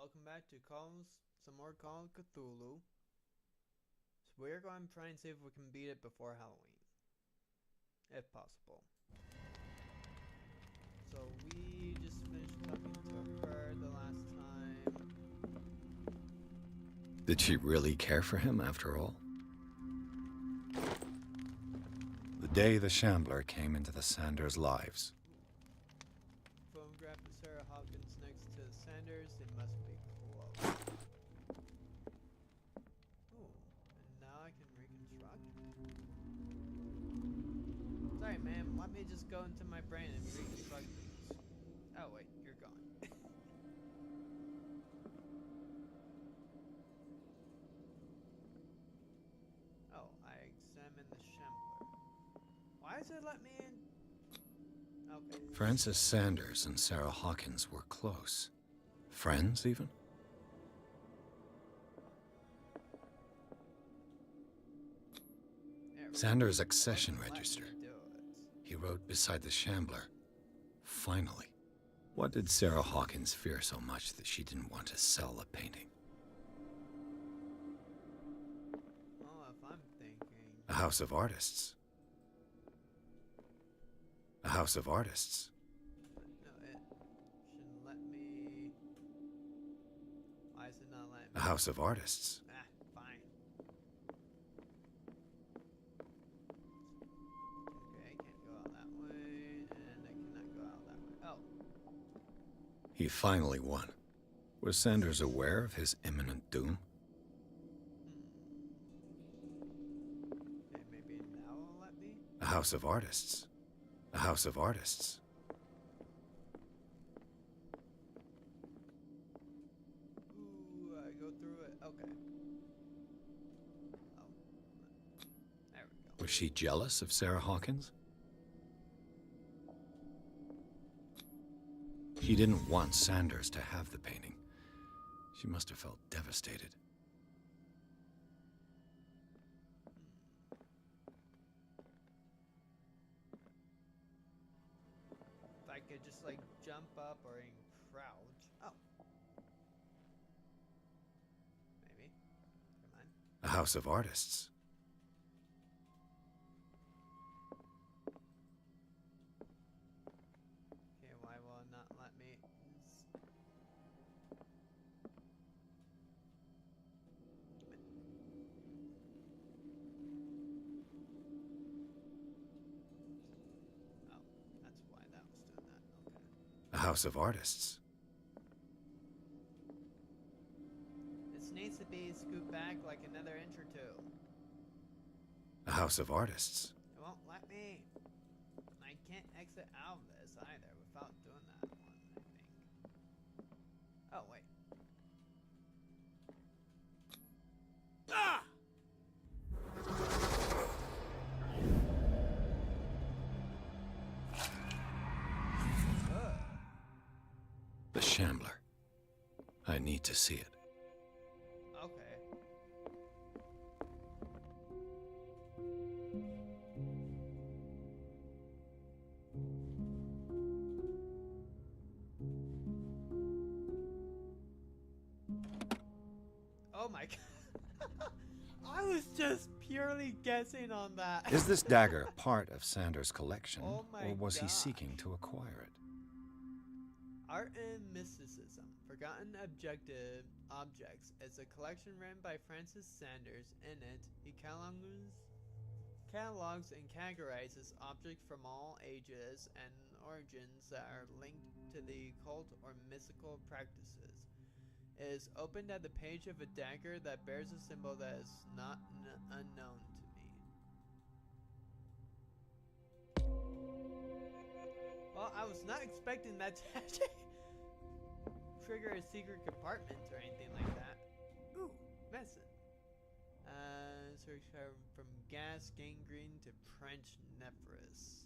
welcome back to some more Call of Cthulhu. So we're going to try and see if we can beat it before Halloween, if possible. So we just finished talking to her the last time. Did she really care for him after all? The day the Shambler came into the Sanders' lives. Photograph of Sarah Hawkins next to Sanders. It must be close. Ooh, and now I can reconstruct. Sorry, ma'am. Let me just go into my brain and reconstruct these. Oh wait, you're gone. Oh, I examined the Shambler. Why does it let me in? Okay. Francis Sanders and Sarah Hawkins were close. Friends, even? Sanders' accession register. He wrote beside the Shambler, "Finally." What did Sarah Hawkins fear so much that she didn't want to sell the painting? Well, if I'm thinking... A house of artists. A house of artists. No, it shouldn't let me... Why is it not letting me? A house of artists. Ah, fine. Okay, I can't go out that way, and I cannot go out that way. Oh. He finally won. Was Sanders aware of his imminent doom? Okay, maybe now it'll let me? A house of artists. A house of artists. Ooh, I go through it. Okay. Oh. There we go. Was she jealous of Sarah Hawkins? She didn't want Sanders to have the painting. She must have felt devastated. If I could just like jump up or even crouch. Oh. Maybe. Come on. A house of artists. Okay, why will it not let me? Oh, that's why that was doing that. Okay. A house of artists. This needs to be scooped back like another inch or two. A house of artists. It won't let me. I can't exit out of this either without doing that one, I think. Oh, wait. Ah! The Shambler. I need to see it. Okay. Oh my god. I was just purely guessing on that. Is this dagger part of Sanders' collection, Oh my or was he gosh. seeking to acquire it? Art and Mysticism, Forgotten Objects is a collection written by Francis Sanders. In it, he catalogs and categorizes objects from all ages and origins that are linked to the occult or mystical practices. It is opened at the page of a dagger that bears a symbol that is not unknown to me. Well, I was not expecting that to actually trigger a secret compartment or anything like that. Ooh, medicine. Search from gas gangrene to French nephris.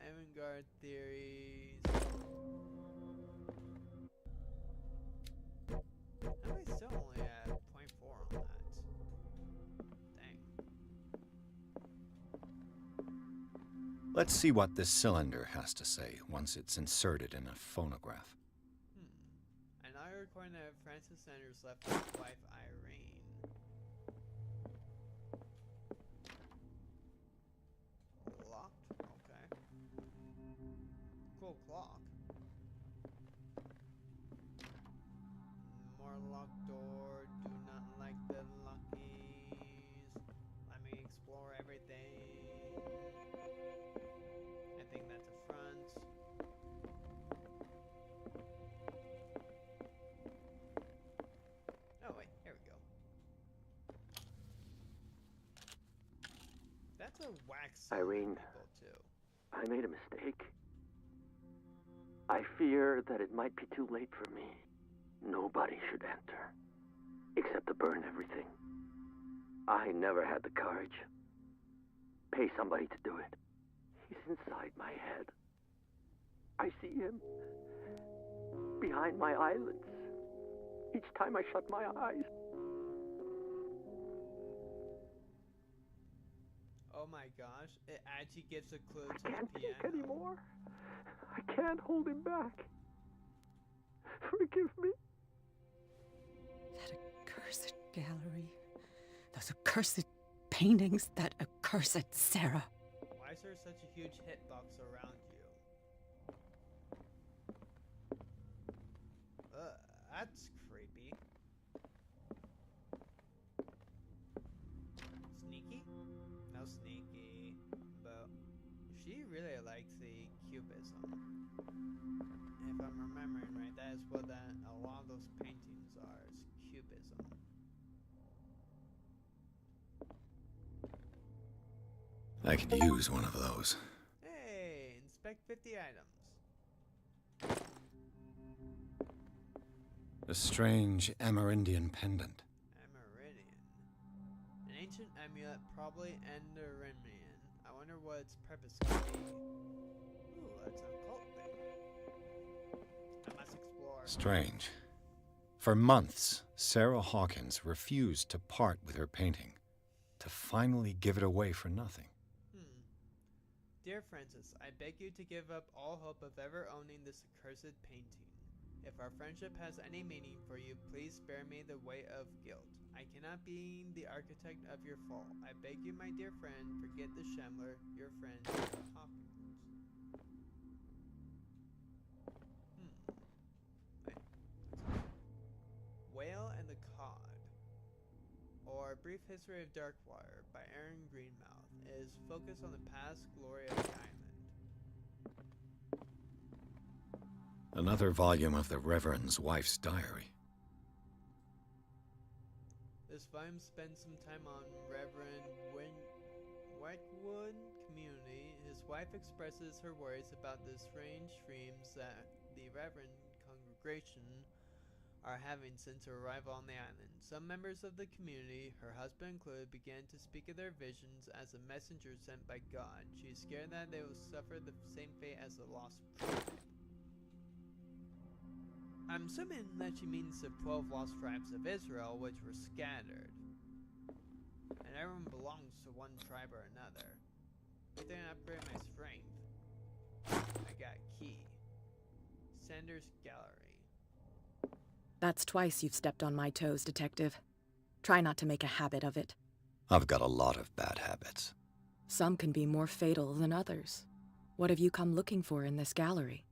Avant-garde theories. How am I still only at 0.4 on that? Dang. Let's see what this cylinder has to say once it's inserted in a phonograph. I point that Francis Sanders left his wife Irene. Locked? Okay. Cool clock. More locked door. Do not like the luckies. Let me explore everything. I think that's a front. Oh wait, here we go. That's a wax Irene, people too. I made a mistake. I fear that it might be too late for me. Nobody should enter, except to burn everything. I never had the courage. Pay somebody to do it. He's inside my head. I see him behind my eyelids each time I shut my eyes. Oh my gosh, it actually gives a clue I to can't the think piano. anymore. I can't hold him back. Forgive me. That accursed gallery. Those accursed paintings. That accursed Sarah. Why is there such a huge hitbox around you? That's creepy. Sneaky? No sneaky. But she really likes the cubism. If I'm remembering right, that is what a lot of those paintings are, is cubism. I could use one of those. Hey, inspect 50 items. A strange Amerindian pendant. Amerindian. An ancient amulet, probably Enderimian. I wonder what its purpose could be. Ooh, that's an occult thing. I must explore. Strange. For months, Sarah Hawkins refused to part with her painting, to finally give it away for nothing. Dear Francis, I beg you to give up all hope of ever owning this accursed painting. If our friendship has any meaning for you, please spare me the weight of guilt. I cannot be the architect of your fall. I beg you, my dear friend, forget the Shambler, your friend, Hawkins. Wait. Whale and the Cod, or A Brief History of Darkwater by Aaron Greenmouth, is focused on the past glory of the island. Another volume of the Reverend's wife's diary. This volume spends some time on Reverend Whitewood community. His wife expresses her worries about the strange dreams that the Reverend congregation are having since her arrival on the island. Some members of the community, her husband included, began to speak of their visions as a messenger sent by God. She is scared that they will suffer the same fate as the lost tribe. I'm assuming that she means the 12 lost tribes of Israel, which were scattered. And everyone belongs to one tribe or another. Good thing I upgrade my strength. I got key. Sanders Gallery. That's twice you've stepped on my toes, Detective. Try not to make a habit of it. I've got a lot of bad habits. Some can be more fatal than others. What have you come looking for in this gallery?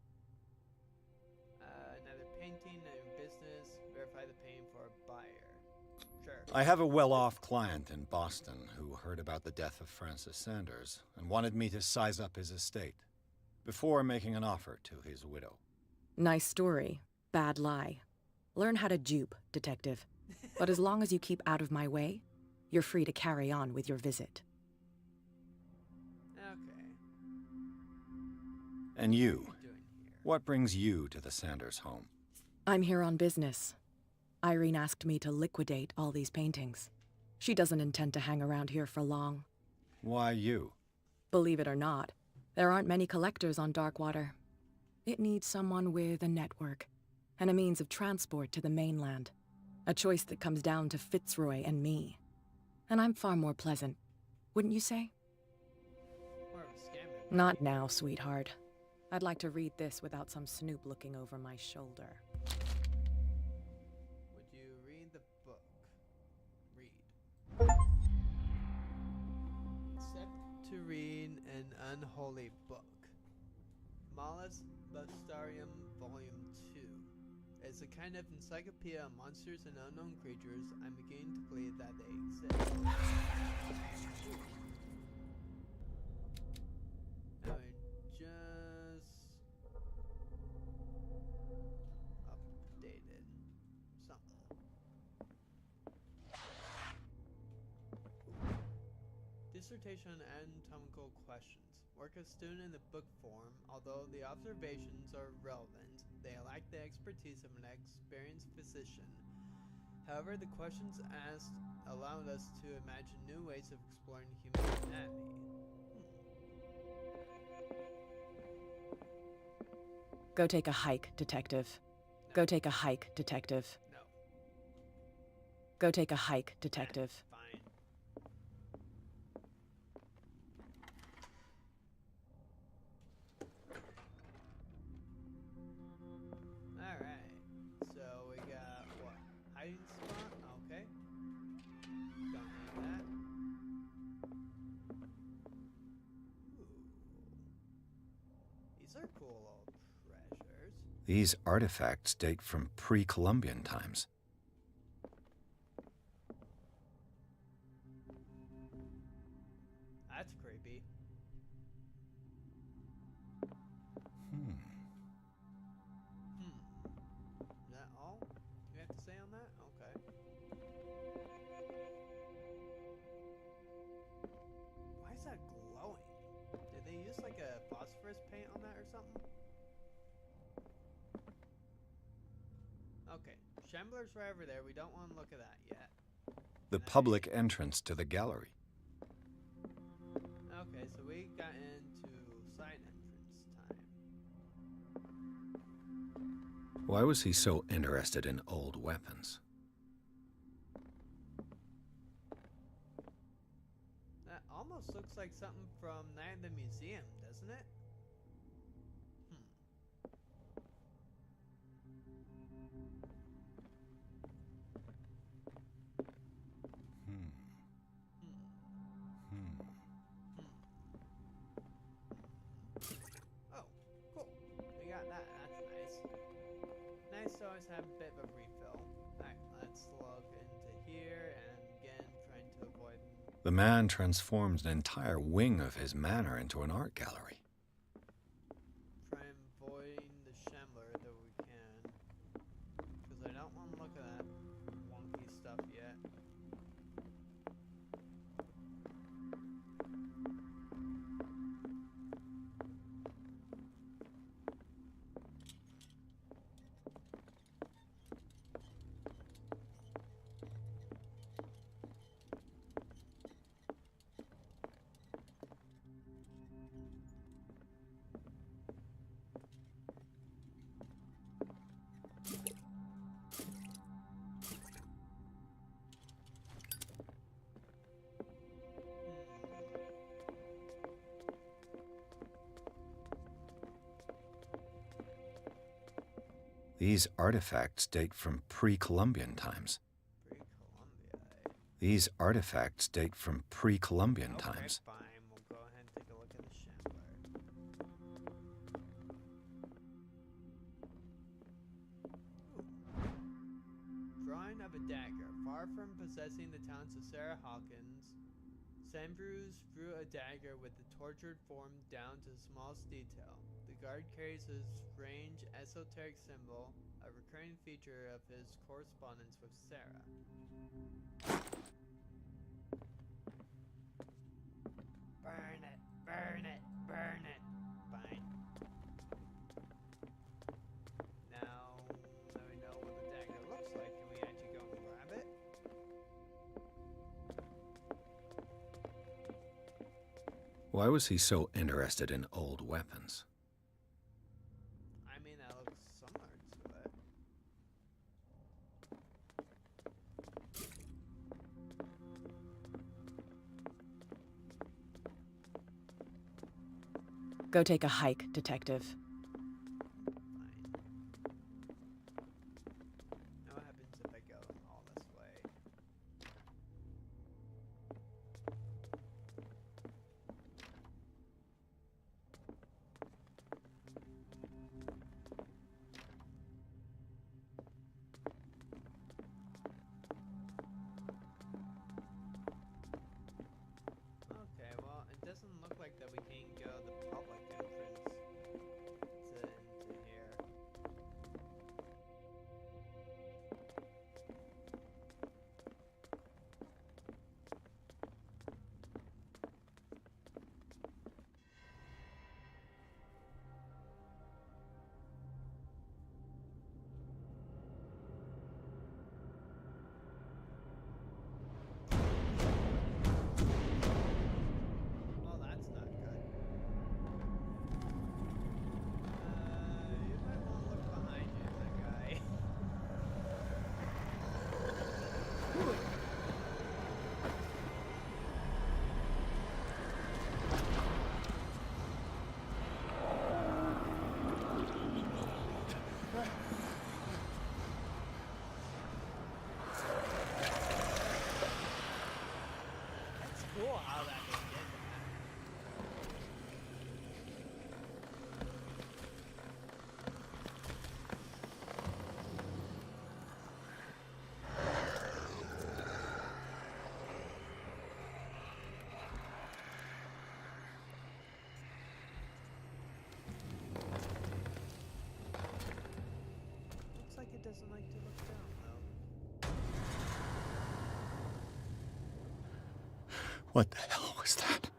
Another painting, another business. Verify the painting for a buyer. Sure. I have a well-off client in Boston who heard about the death of Francis Sanders and wanted me to size up his estate before making an offer to his widow. Nice story. Bad lie. Learn how to dupe, Detective. But as long as you keep out of my way, you're free to carry on with your visit. Okay. And you, What are you doing here? what brings you to the Sanders home? I'm here on business. Irene asked me to liquidate all these paintings. She doesn't intend to hang around here for long. Why you? Believe it or not, there aren't many collectors on Darkwater. It needs someone with a network and a means of transport to the mainland. A choice that comes down to Fitzroy and me. And I'm far more pleasant, wouldn't you say? More of a scammer. Not now, sweetheart. I'd like to read this without some snoop looking over my shoulder. Unholy Book. Malus Bustarium Volume 2 is a kind of encyclopedia of monsters and unknown creatures. I'm beginning to believe that they exist. Now we just updated something. Dissertation on anatomical questions. Work as student in the book form. Although the observations are relevant, they lack the expertise of an experienced physician. However, the questions asked allowed us to imagine new ways of exploring human anatomy. Go take a hike, detective. No. Go take a hike, detective. No. Go take a hike, detective. Fine. Alright. So we got what? Hiding spot? Okay. Don't need that. Ooh. These are cool old treasures. These artifacts date from pre-Columbian times. That's creepy. Is that all you have to say on that? Okay. Why is that glowing? Did they use like a phosphorus paint on that or something? Okay, Shambler's right over there. We don't want to look at that yet. The public entrance to the gallery. Okay, so we got into side entrance time. Why was he so interested in old weapons? That almost looks like something from Night in the Museum, doesn't it? Oh, cool. We got that. That's nice. Nice to always have a bit of a refill. Alright, let's log into here and again trying to avoid. The man transforms an entire wing of his manor into an art gallery. Try and avoiding the Shambler that we can. Because I don't want to look at that wonky stuff yet. These artifacts date from pre-Columbian times. Pre-Columbia. These artifacts date from pre-Columbian Okay, times. fine. We'll go ahead and take a look at the Shambler. Ooh. Drawing of a dagger. Far from possessing the talents of Sarah Hawkins, Sandrews drew a dagger with the tortured form down to the smallest detail. The guard carries a strange, esoteric symbol, a recurring feature of his correspondence with Sarah. Burn it! Burn it! Burn it! Fine. Now that we know what the dagger looks like, can we actually go and grab it? Why was he so interested in old weapons? I mean, that looks similar to it. Go take a hike, detective. Fine. Now what happens if I go all this way? how that they did that. Looks like it doesn't like to look down, though. What the hell was that?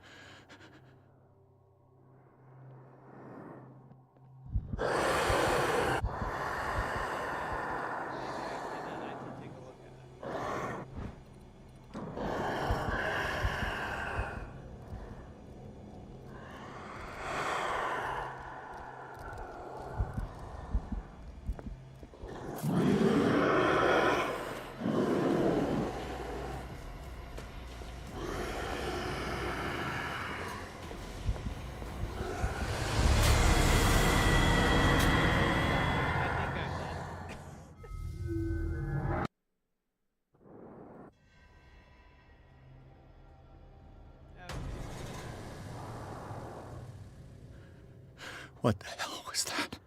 Maybe I cannot actually take a look at it. I think I'm dead. Okay. What the hell was that?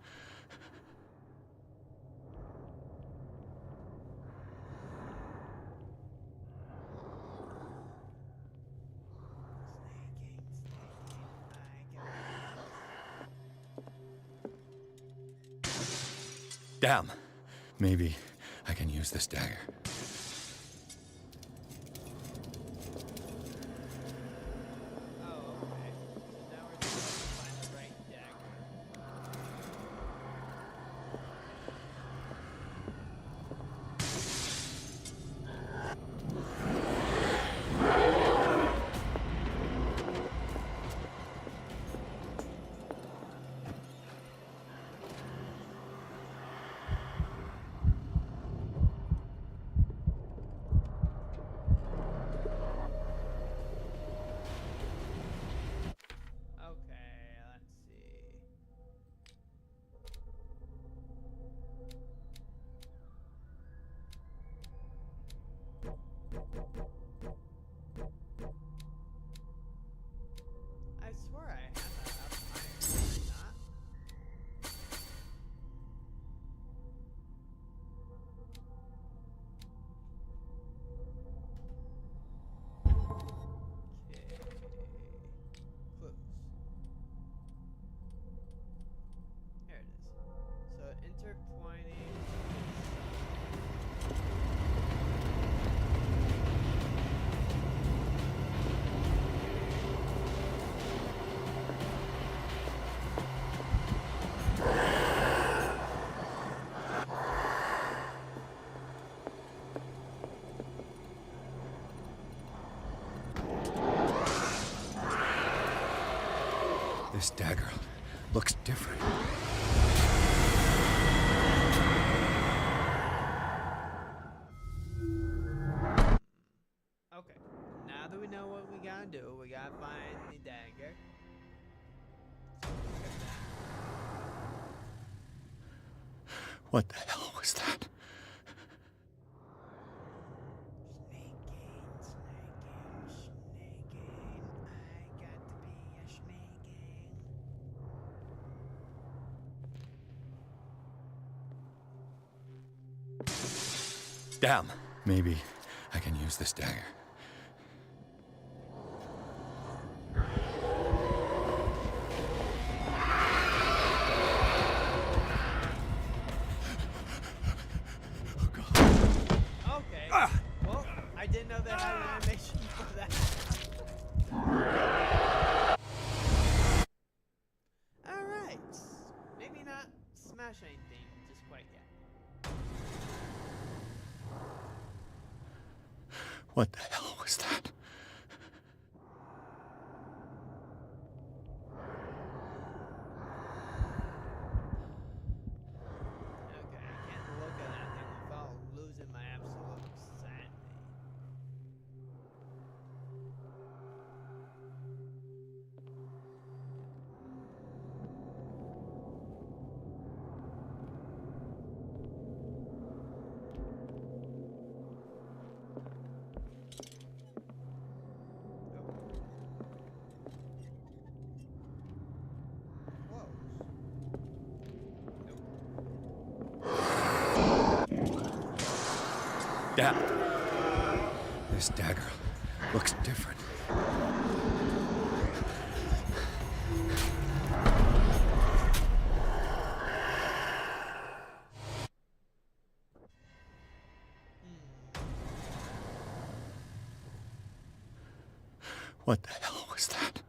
Damn. Maybe I can use this dagger. Oh, okay. So now we're just supposed to find the right dagger. Okay, let's see. I swear I had that up higher, did I not? Okay. Clues. Here it is. So intertwining. This dagger looks different. Okay. Now that we know what we gotta do, we gotta find the dagger. So look at that. What the hell was that? Snaking, snaking, snaking. I got to be a snaking. Damn. Maybe I can use this dagger. Okay. Well, I didn't know they had an animation for that. Alright. Maybe not smash anything just quite yet. What the hell was that? Okay, I can't look at that thing without losing my absolute sanity. This dagger looks different. What the hell was that?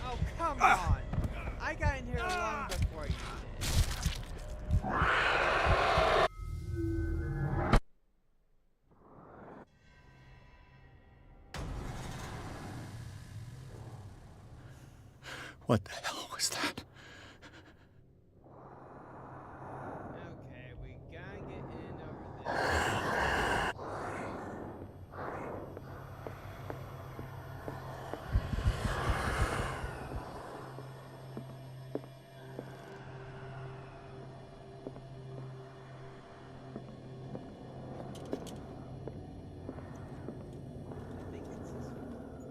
Oh, come on! I got in here long before you did. What the hell was that? Okay, we gotta get in over there. I think it's this one.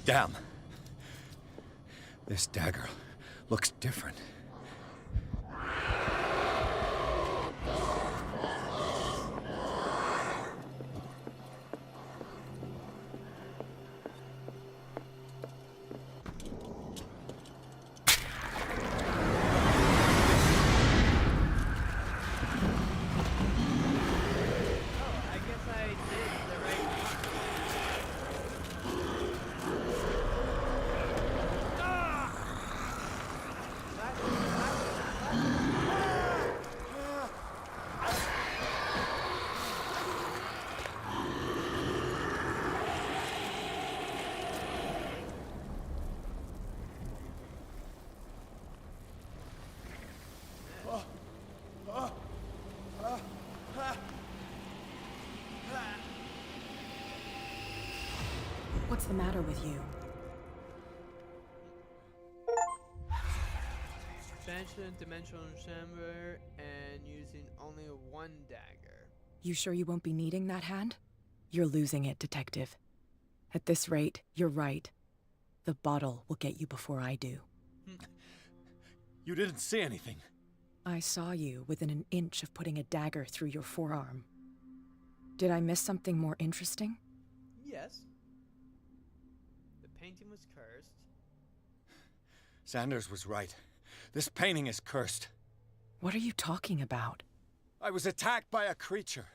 Damn. This dagger looks different. Oh, I guess I did the right one. Ah! What's the matter with you? Expansion, dimensional chamber, and using only one dagger. You sure you won't be needing that hand? You're losing it, Detective. At this rate, you're right. The bottle will get you before I do. You didn't see anything. I saw you within an inch of putting a dagger through your forearm. Did I miss something more interesting? Yes. The painting was cursed. Sanders was right. This painting is cursed. What are you talking about? I was attacked by a creature.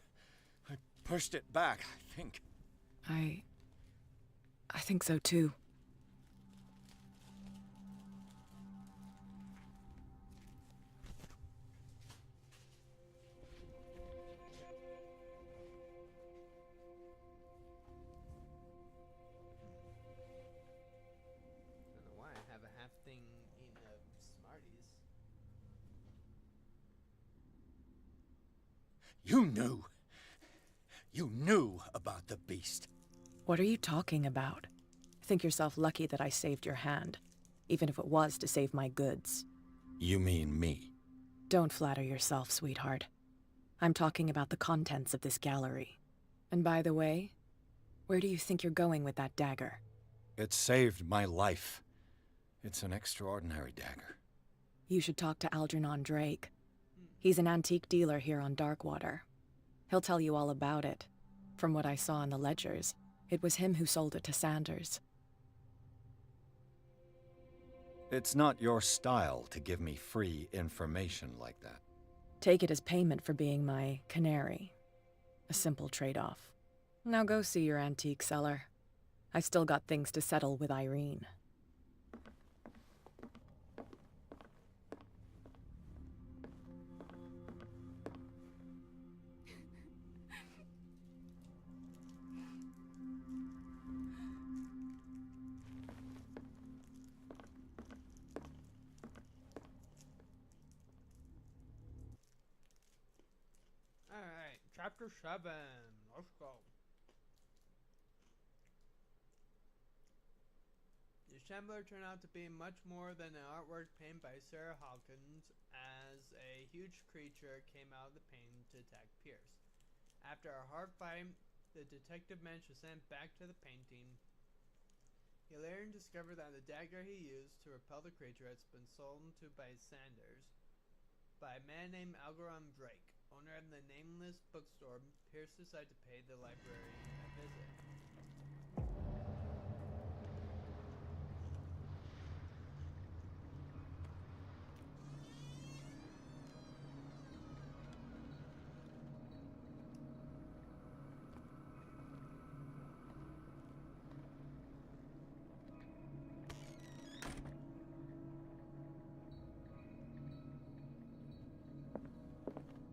I pushed it back, I think. I think so too. I don't know why I have a half thing eaten of Smarties. You knew. You knew about the beast. What are you talking about? Think yourself lucky that I saved your hand, even if it was to save my goods. You mean me? Don't flatter yourself, sweetheart. I'm talking about the contents of this gallery. And by the way, where do you think you're going with that dagger? It saved my life. It's an extraordinary dagger. You should talk to Algernon Drake. He's an antique dealer here on Darkwater. He'll tell you all about it. From what I saw in the ledgers, it was him who sold it to Sanders. It's not your style to give me free information like that. Take it as payment for being my canary. A simple trade-off. Now go see your antique seller. I've still got things to settle with Irene. Chapter 7. Let's go. The Shambler turned out to be much more than an artwork painted by Sarah Hawkins, as a huge creature came out of the painting to attack Pierce. After a hard fight, the detective managed to send back to the painting. He later discovered that the dagger he used to repel the creature had been sold to by Sanders by a man named Algernon Drake, owner of the nameless bookstore. Pierce decided to pay the library a visit.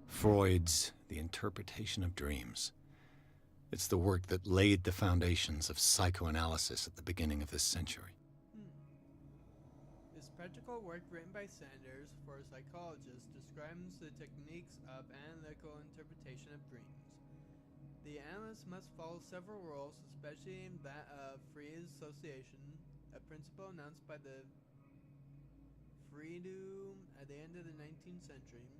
Freud's The Interpretation of Dreams. It's the work that laid the foundations of psychoanalysis at the beginning of this century. This practical work written by Sanders for a psychologist describes the techniques of analytical interpretation of dreams. The analyst must follow several rules, especially that of free association, a principle announced by the Freedom at the end of the 19th century.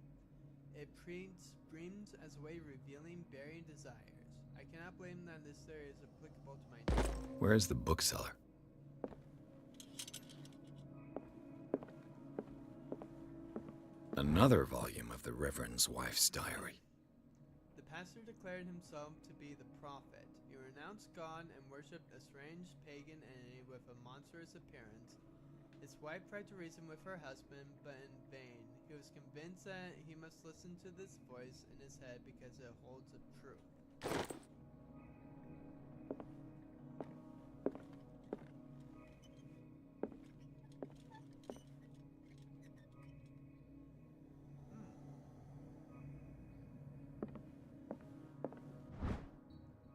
It treats dreams as a way of revealing buried desires. I cannot blame that this theory is applicable to my needs. Where is the bookseller? Another volume of the Reverend's wife's diary. The pastor declared himself to be the prophet. He renounced God and worshipped a strange pagan entity with a monstrous appearance. His wife tried to reason with her husband, but in vain. He was convinced that he must listen to this voice in his head because it holds the truth.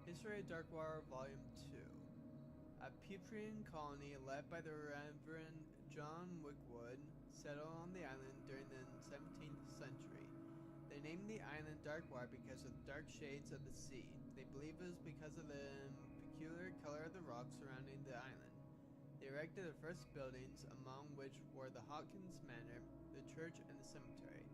History of Darkwater, Volume 2. A Putrian colony led by the Reverend John Wickwood settled on the island during the 17th century. They named the island Darkwater because of the dark shades of the sea. They believe it was because of the peculiar color of the rocks surrounding the island. They erected the first buildings, among which were the Hawkins Manor, the church, and the cemetery.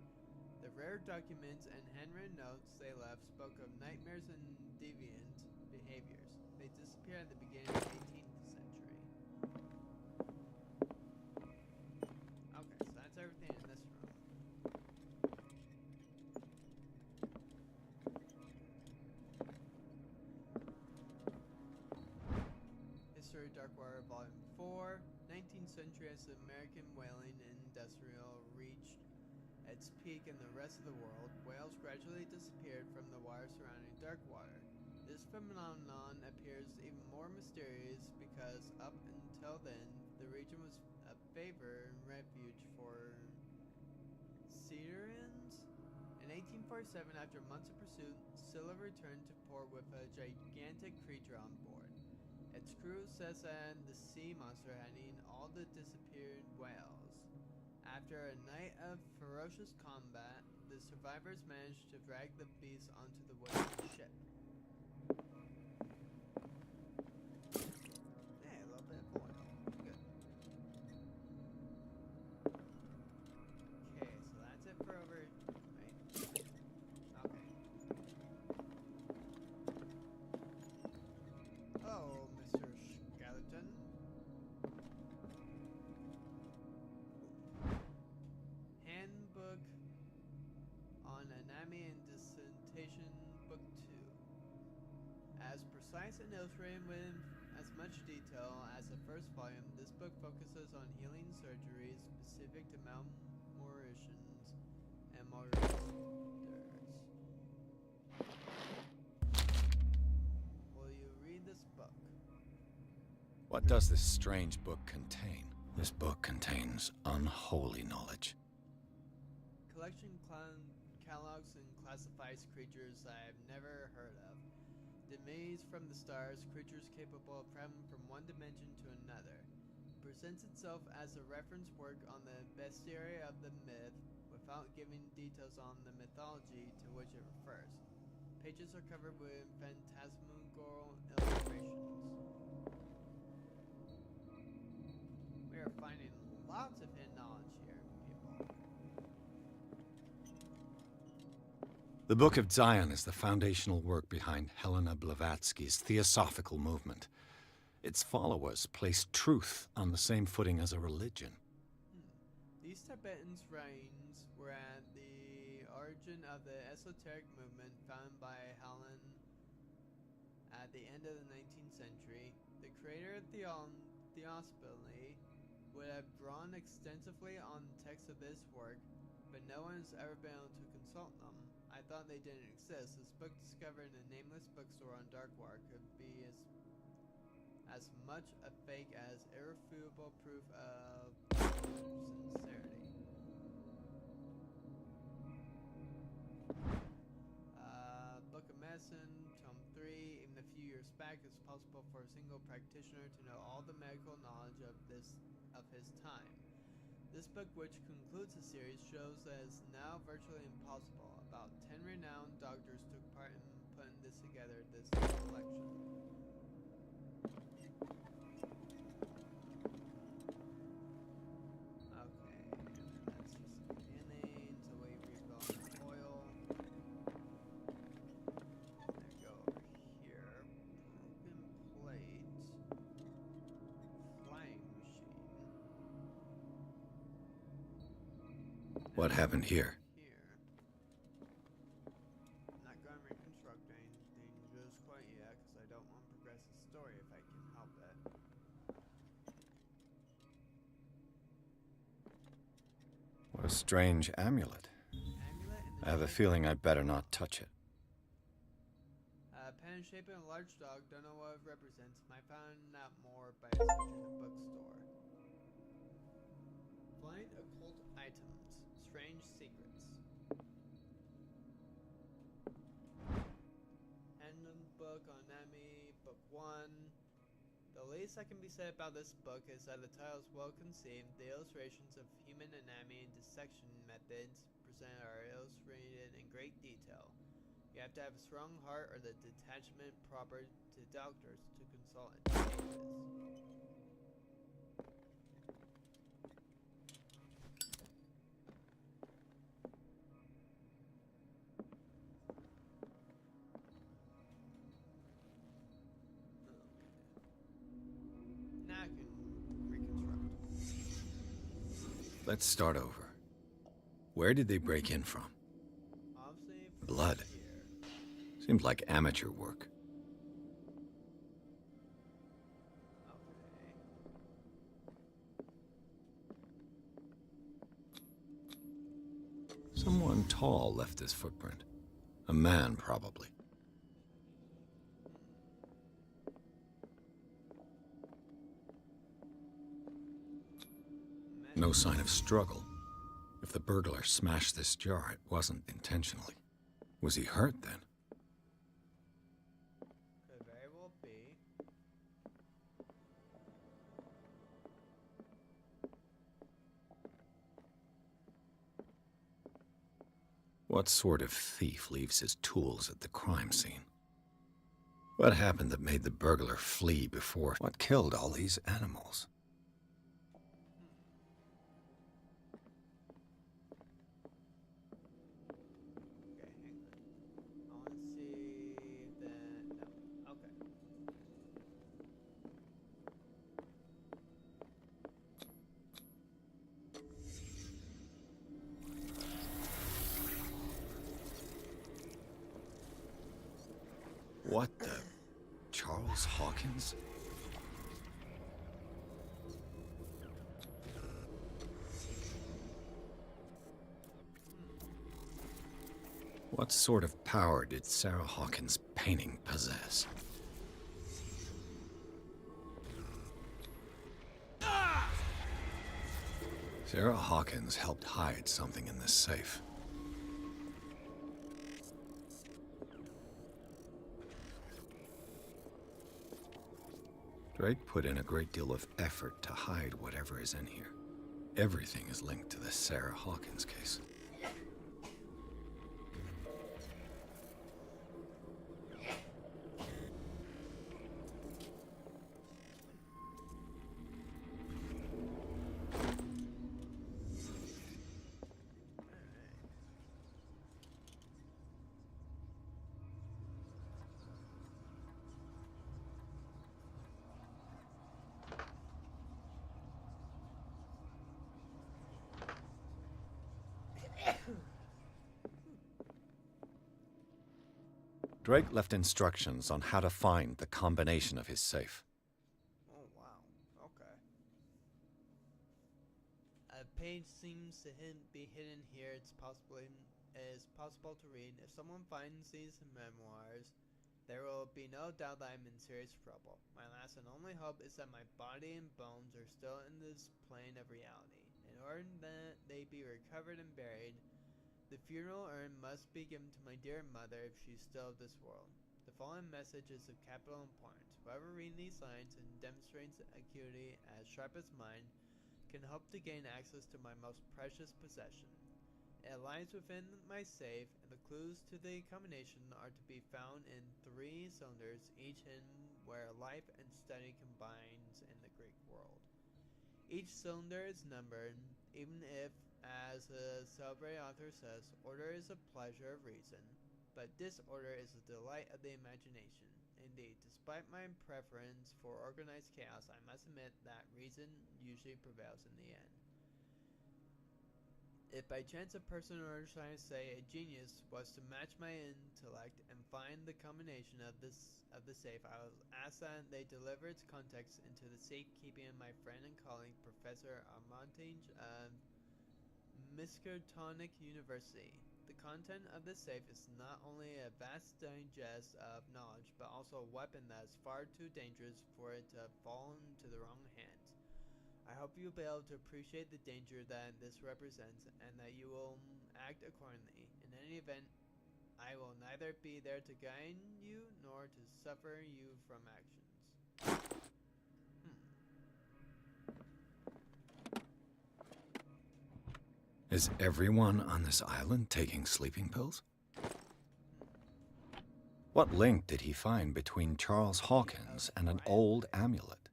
The rare documents and handwritten notes they left spoke of nightmares and deviant behaviors. They disappeared at the beginning of the 18th century. Okay, so that's everything in this room. History of Darkwater, Volume 4. 19th century as the American whaling industrial reached its peak in the rest of the world, whales gradually disappeared from the water surrounding Darkwater. This phenomenon appears even more mysterious because up until then, the region was a favored refuge for Syrians. In 1847, after months of pursuit, Scylla returned to port with a gigantic creature on board. Its crew says that the sea monster had eaten all the disappeared whales. After a night of ferocious combat, the survivors managed to drag the beast onto the wooden ship. Hey, a little bit of oil. Good. Okay, so that's it for over... Right? Okay. Oh, Mr. Skeleton. Handbook on Anatomy and Dissertation, Book 2. As precise and illustrated with as much detail as the first volume, this book focuses on healing surgeries specific to malmorticians and malreaders. Will you read this book? What does this strange book contain? This book contains unholy knowledge. Collection catalogs and classifies creatures I've never heard of. Divinities from the stars, creatures capable of traveling from one dimension to another. Presents itself as a reference work on the bestiary of the myth without giving details on the mythology to which it refers. pages are covered with phantasmagorical illustrations. We are finding lots of hidden knowledge here, people. The Book of Zion is the foundational work behind Helena Blavatsky's Theosophical movement. Its followers place truth on the same footing as a religion. These Tibetan writings were at the origin of the esoteric movement founded by Helen at the end of the 19th century. The creator of Theosophy would have drawn extensively on the text of this work, but no one has ever been able to consult them. I thought they didn't exist. This book discovered in a nameless bookstore on Darkwater could be as much a fake as irrefutable proof of sincerity. Book of Medicine, Tome 3. Even a few years back, it's possible for a single practitioner to know all the medical knowledge of his time. This book, which concludes the series, shows that it's now virtually impossible. About 10 renowned doctors took part in putting this together, this collection. What happened here? I'm not going to reconstruct anything just quite yet, because I don't want to progress the story if I can help it. What a strange amulet. I have a feeling I'd better not touch it. Pen shaped in a large dog, don't know what it represents. Might find out more by searching the bookstore. Find occult items. Strange secrets. Handbook on Anatomy, Book 1. The least that can be said about this book is that the title is well conceived. The illustrations of human anatomy and dissection methods presented are illustrated in great detail. You have to have a strong heart or the detachment proper to doctors to consult its pages. Let's start over. Where did they break in from? Blood. Seems like amateur work. Someone tall left this footprint. A man, probably. No sign of struggle. If the burglar smashed this jar, it wasn't intentionally. Was he hurt then? Could very well be. What sort of thief leaves his tools at the crime scene? What happened that made the burglar flee before? What killed all these animals? What the? Charles Hawkins? What sort of power did Sarah Hawkins' painting possess? Sarah Hawkins helped hide something in this safe. Drake put in a great deal of effort to hide whatever is in here. Everything is linked to the Sarah Hawkins case. Drake left instructions on how to find the combination of his safe. Oh, wow. Okay. A page seems to be hidden here. It's possible to read. If someone finds these memoirs, there will be no doubt that I'm in serious trouble. My last and only hope is that my body and bones are still in this plane of reality. In order that they be recovered and buried, the funeral urn must be given to my dear mother if she's still of this world. The following message is of capital importance. Whoever reads these lines and demonstrates acuity as sharp as mine can hope to gain access to my most precious possession. It lies within my safe, and the clues to the combination are to be found in 3 cylinders, each hidden where life and study combines in the Greek world. Each cylinder is numbered, even if, as the celebrated author says, order is a pleasure of reason, but disorder is a delight of the imagination. Indeed, despite my preference for organized chaos, I must admit that reason usually prevails in the end. If by chance a person, or shall I say a genius, was to match my intellect and find the combination of the safe, I will ask that they deliver its contents into the safekeeping of my friend and colleague, Professor Armitage of Miskatonic University. The content of the safe is not only a vast digest of knowledge, but also a weapon that is far too dangerous for it to fall into the wrong hands. I hope you'll be able to appreciate the danger that this represents, and that you will act accordingly. In any event, I will neither be there to guide you, nor to suffer you from actions. Is everyone on this island taking sleeping pills? What link did he find between Charles Hawkins and an old amulet?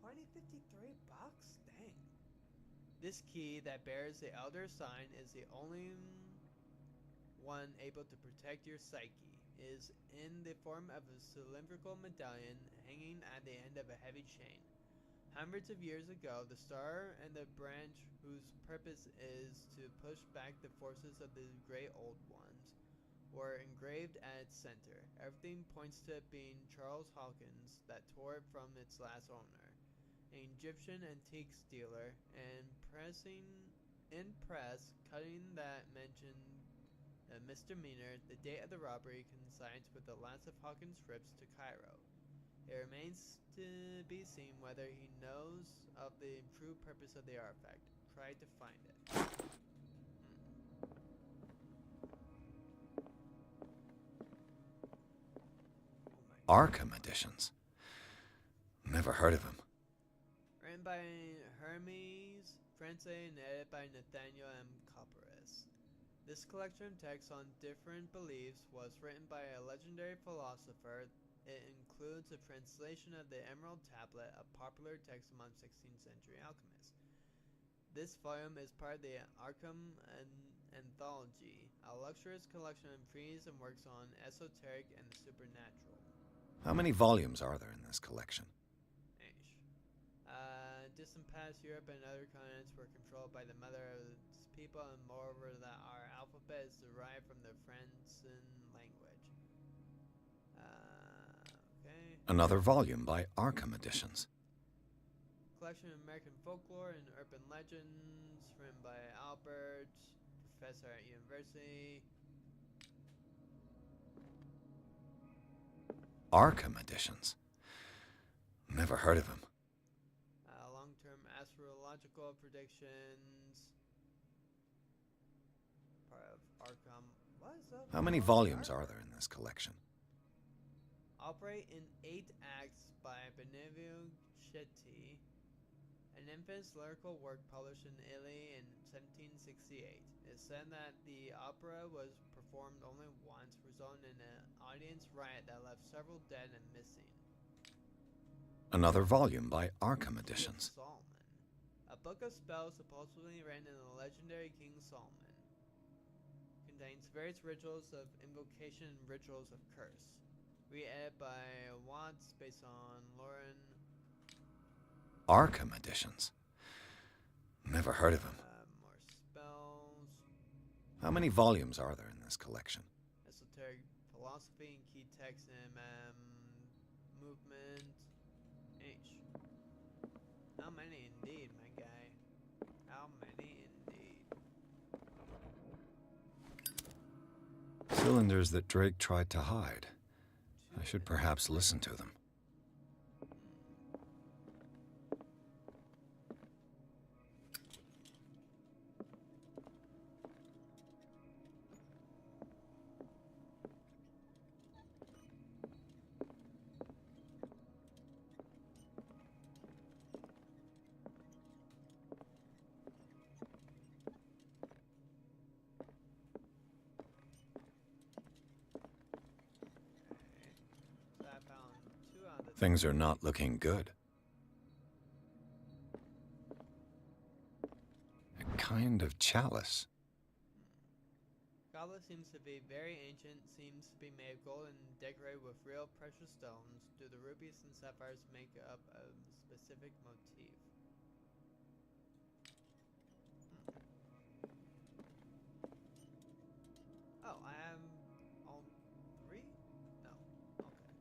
2053 bucks? Dang. This key that bears the Elder Sign is the only one able to protect your psyche. It is in the form of a cylindrical medallion hanging at the end of a heavy chain. Hundreds of years ago, the star and the branch whose purpose is to push back the forces of the great old ones were engraved at its center. Everything points to it being Charles Hawkins that tore it from its last owner, an Egyptian antiques dealer, and cutting that mentioned a misdemeanor. The date of the robbery coincides with the last of Hawkins' trips to Cairo. It remains to be seen whether he knows of the true purpose of the artifact. Try to find it. Arkham editions. Never heard of him. Written by Hermes Francais and edited by Nathaniel M. Copperas. This collection of texts on different beliefs was written by a legendary philosopher. It includes a translation of the Emerald Tablet, a popular text among 16th century alchemists. This volume is part of the Arkham Anthology, a luxurious collection of treatises and works on esoteric and the supernatural. How many volumes are there in this collection? Distant past, Europe and other continents were controlled by the mother of its people, and moreover that our alphabet is derived from the Francine language. Okay. Another volume by Arkham Editions. Collection of American folklore and urban legends, written by Albert, professor at university. Arkham Editions. Never heard of him. Long-term astrological predictions. Part of Arkham. What is up? How many volumes are there in this collection? Operate in 8 acts by Benevio Chetti, an infamous lyrical work published in Italy in 1768. It is said that the opera was performed only once, resulting in an audience riot that left several dead and missing. Another volume by Arkham Editions. Solomon, a book of spells supposedly written in the legendary King Solomon, contains various rituals of invocation and rituals of curse. Re-edited by Watts, based on Lauren. Arkham Editions. Never heard of him. More spells. How How many volumes are there in this collection? Esoteric philosophy and key texts in movement. H. How many indeed, my guy? How many indeed? Cylinders that Drake tried to hide. I should perhaps listen to them. So I found 2 out of Things are not looking good. A kind of chalice. Goblet seems to be very ancient, seems to be made of gold and decorated with real precious stones. Do the rubies and sapphires make up a specific motif? Oh, I have all 3? No. Okay.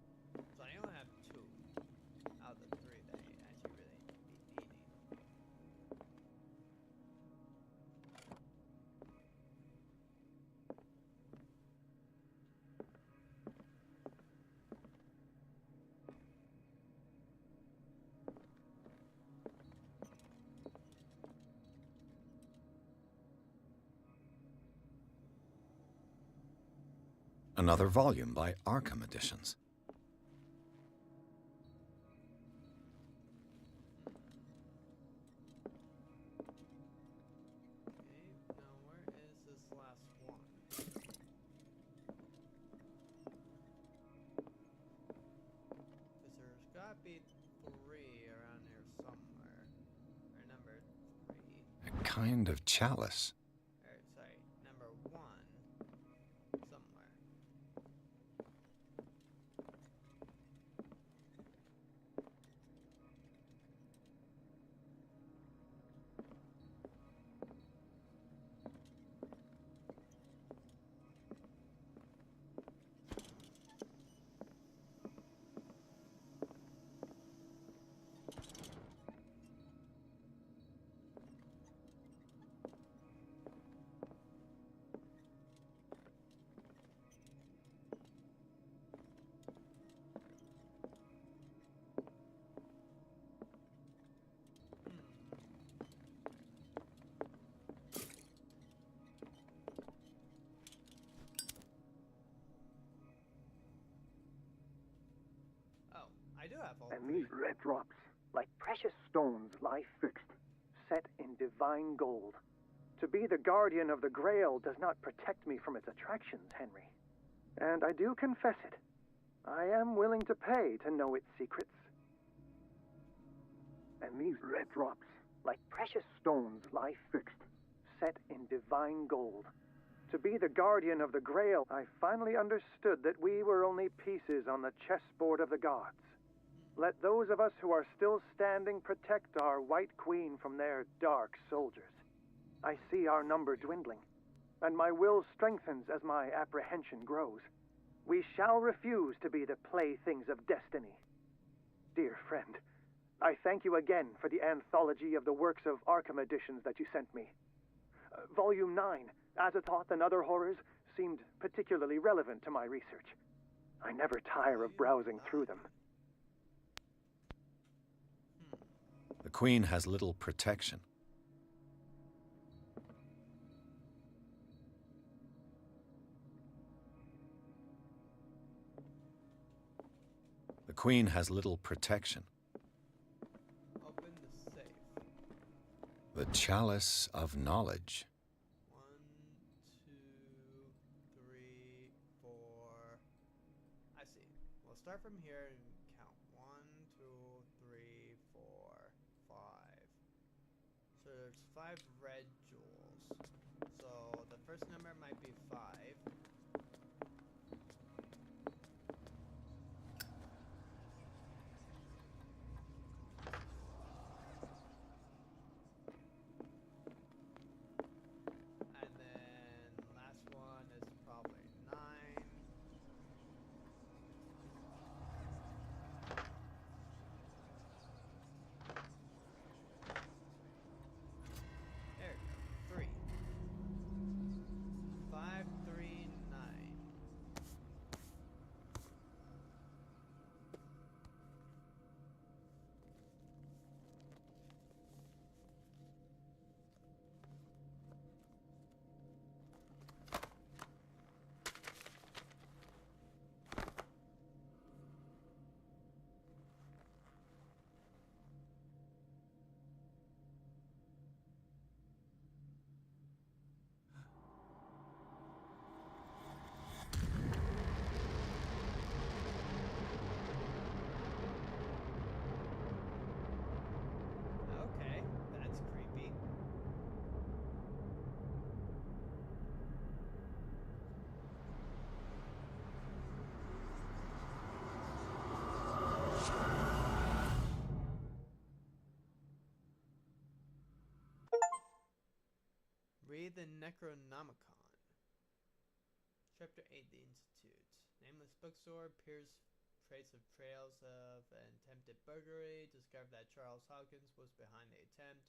So I only have 2 out of the 3 that I actually really be needing. Another volume by Arkham Editions. Okay, now where is this last one? Because there's gotta be 3 around here somewhere. Or number 3. A kind of chalice. Or, sorry, number 1. Somewhere. Oh, I do have all And 3. these red drops, like precious stones, lie fixed, set in divine gold. To be the guardian of the Grail does not protect me from its attractions, Henry. And I do confess it. I am willing to pay to know its secrets. And these red drops, like precious stones, lie fixed, set in divine gold. To be the guardian of the Grail, I finally understood that we were only pieces on the chessboard of the gods. Let those of us who are still standing protect our White Queen from their dark soldiers. I see our number dwindling, and my will strengthens as my apprehension grows. We shall refuse to be the playthings of destiny. Dear friend, I thank you again for the anthology of the works of Arkham Editions that you sent me. Volume 9, Azathoth and Other Horrors, seemed particularly relevant to my research. I never tire of browsing through them. The Queen has little protection. The Queen has little protection. Open the safe. The Chalice of Knowledge. 1, 2, 3, 4. I see. We'll start from here and count. 1, 2, 3, 4, 5. So there's 5 red jewels. So the first number might be 5. And then Read the Necronomicon. Chapter 8, The Institute. Nameless bookstore, Pierce trace of trails of an attempted burglary, discovered that Charles Hawkins was behind the attempt.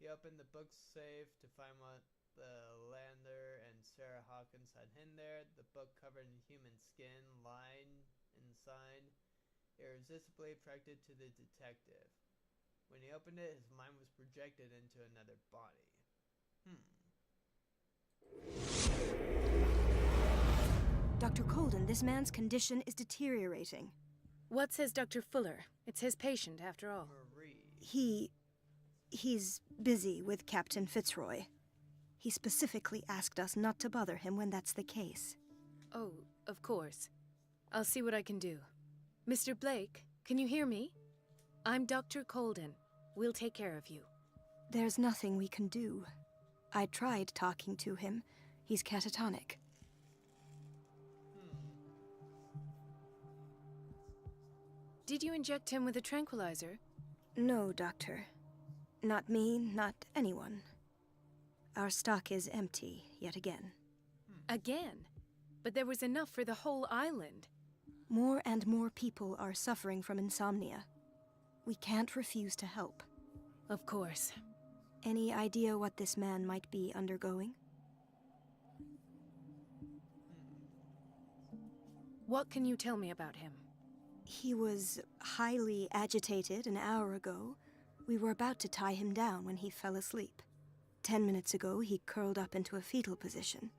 He opened the book safe to find what the Lander and Sarah Hawkins had hidden there. The book covered in human skin, lying inside, irresistibly attracted to the detective. When he opened it, his mind was projected into another body. Dr. Colden, this man's condition is deteriorating. What says Dr. Fuller? It's his patient, after all. Marie. He's busy with Captain Fitzroy. He specifically asked us not to bother him when that's the case. Oh, of course. I'll see what I can do. Mr. Blake, can you hear me? I'm Dr. Colden. We'll take care of you. There's nothing we can do. I tried talking to him. He's catatonic. Did you inject him with a tranquilizer? No, Doctor. Not me, not anyone. Our stock is empty, yet again. Again? But there was enough for the whole island. More and more people are suffering from insomnia. We can't refuse to help. Of course. Any idea what this man might be undergoing? What can you tell me about him? He was highly agitated an hour ago. We were about to tie him down when he fell asleep. 10 minutes ago, he curled up into a fetal position.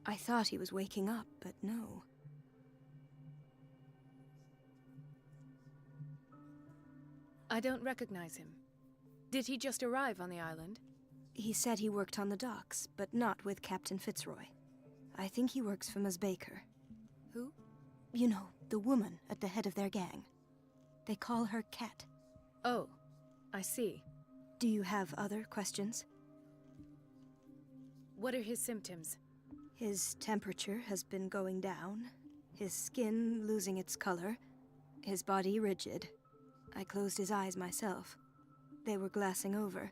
I thought he was waking up, but no. I don't recognize him. Did he just arrive on the island? He said he worked on the docks, but not with Captain Fitzroy. I think he works for Ms. Baker. Who? You know, the woman at the head of their gang. They call her Cat. Oh, I see. Do you have other questions? What are his symptoms? His temperature has been going down, his skin losing its color, his body rigid. I closed his eyes myself. They were glassing over.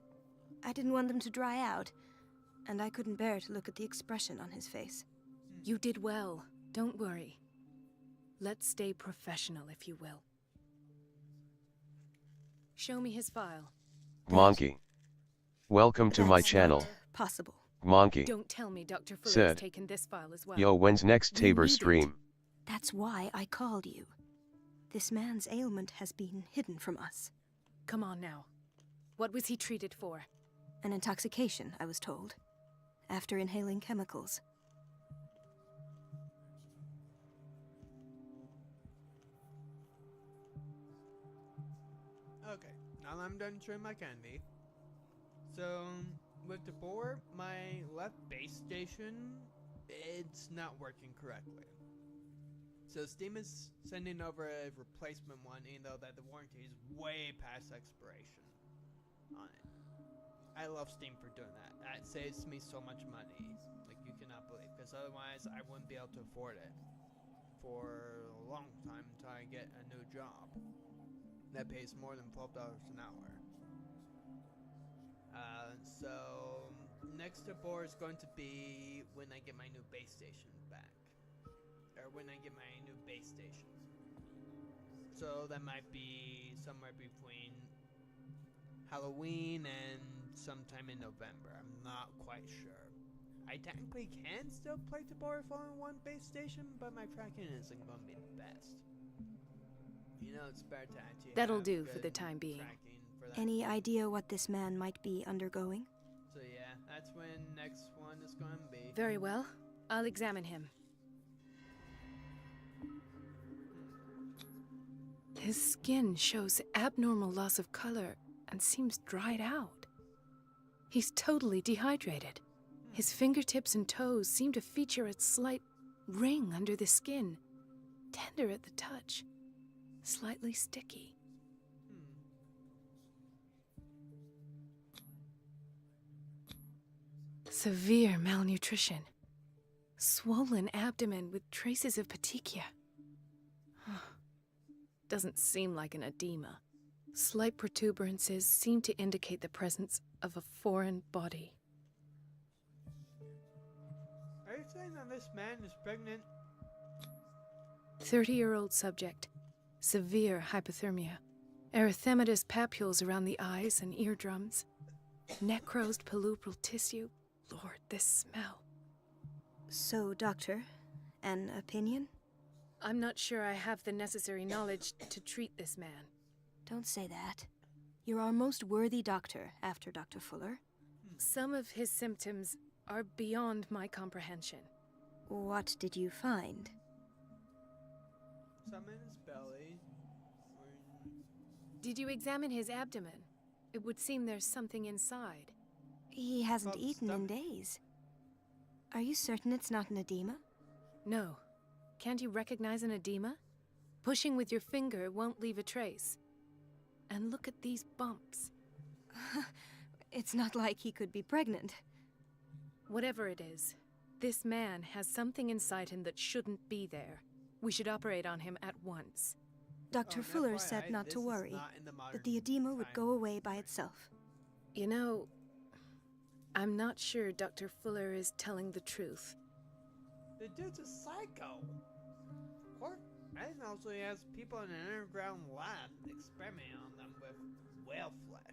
I didn't want them to dry out, and I couldn't bear to look at the expression on his face. You did well. Don't worry. Let's stay professional, if you will. Show me his file. Monkey. Welcome to my That's channel. not possible. Monkey. Don't tell me Dr. Fuller Sid. has taken this file as well. Yo, when's next We Tabor need it. stream? That's why I called you. This man's ailment has been hidden from us. Come on now. What was he treated for? An intoxication, I was told. After inhaling chemicals. Okay, now that I'm done chewing my candy. So, with the board, my left base station, it's not working correctly. So Steam is sending over a replacement one, even though that the warranty is way past expiration on it. I love Steam for doing that. That saves me so much money, like you cannot believe, because otherwise I wouldn't be able to afford it for a long time until I get a new job that pays more than $12 an hour. So next to board is going to be when I get my new base station back. Or when I get my new base station. So that might be somewhere between Halloween and sometime in November. I'm not quite sure. I technically can still play Tabor with only one base station, but my tracking isn't going to be the best. You know, it's better to actually That'll have do for good the time being. tracking for that. Any idea what this man might be undergoing? So yeah, that's when next one is going to be. Very well. I'll examine him. His skin shows abnormal loss of color and seems dried out. He's totally dehydrated. His fingertips and toes seem to feature a slight ring under the skin, tender at the touch, slightly sticky. Severe malnutrition. Swollen abdomen with traces of petechia. Doesn't seem like an edema. Slight protuberances seem to indicate the presence of a foreign body. saying that this man is pregnant? 30-year-old subject. Severe hypothermia. Erythematous papules around the eyes and eardrums. Necrosed palpebral tissue. Lord, this smell. So, Doctor, an opinion? I'm not sure I have the necessary knowledge to treat this man. Don't say that. You're our most worthy doctor after Dr. Fuller. Some of his symptoms are beyond my comprehension. What did you find? Some in his belly. Did you examine his abdomen? It would seem there's something inside. He hasn't Called eaten in stomach. days. Are you certain it's not an edema? No. Can't you recognize an edema? Pushing with your finger won't leave a trace. And look at these bumps. It's not like he could be pregnant. Whatever it is, this man has something inside him that shouldn't be there. We should operate on him at once. Dr. Oh, Fuller FYI, said not this to is worry, not in the modern that the edema would time. go away by itself. You know, I'm not sure Dr. Fuller is telling the truth. The dude's a psycho. Or, I didn't know so he has people in an underground lab experimenting on them with whale flesh.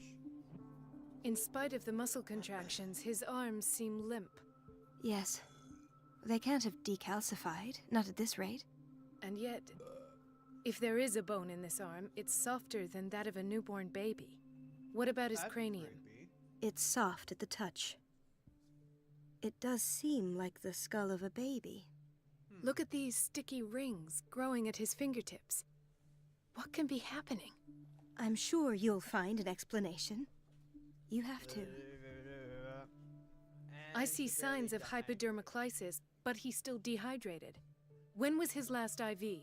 In spite of the muscle contractions, his arms seem limp. Yes. They can't have decalcified, not at this rate. And yet, if there is a bone in this arm, it's softer than that of a newborn baby. What about his That's cranium? creepy. It's soft at the touch. It does seem like the skull of a baby. Look at these sticky rings growing at his fingertips. What can be happening? I'm sure you'll find an explanation. You have to. I see signs of hypodermoclysis, but he's still dehydrated. When was his last IV?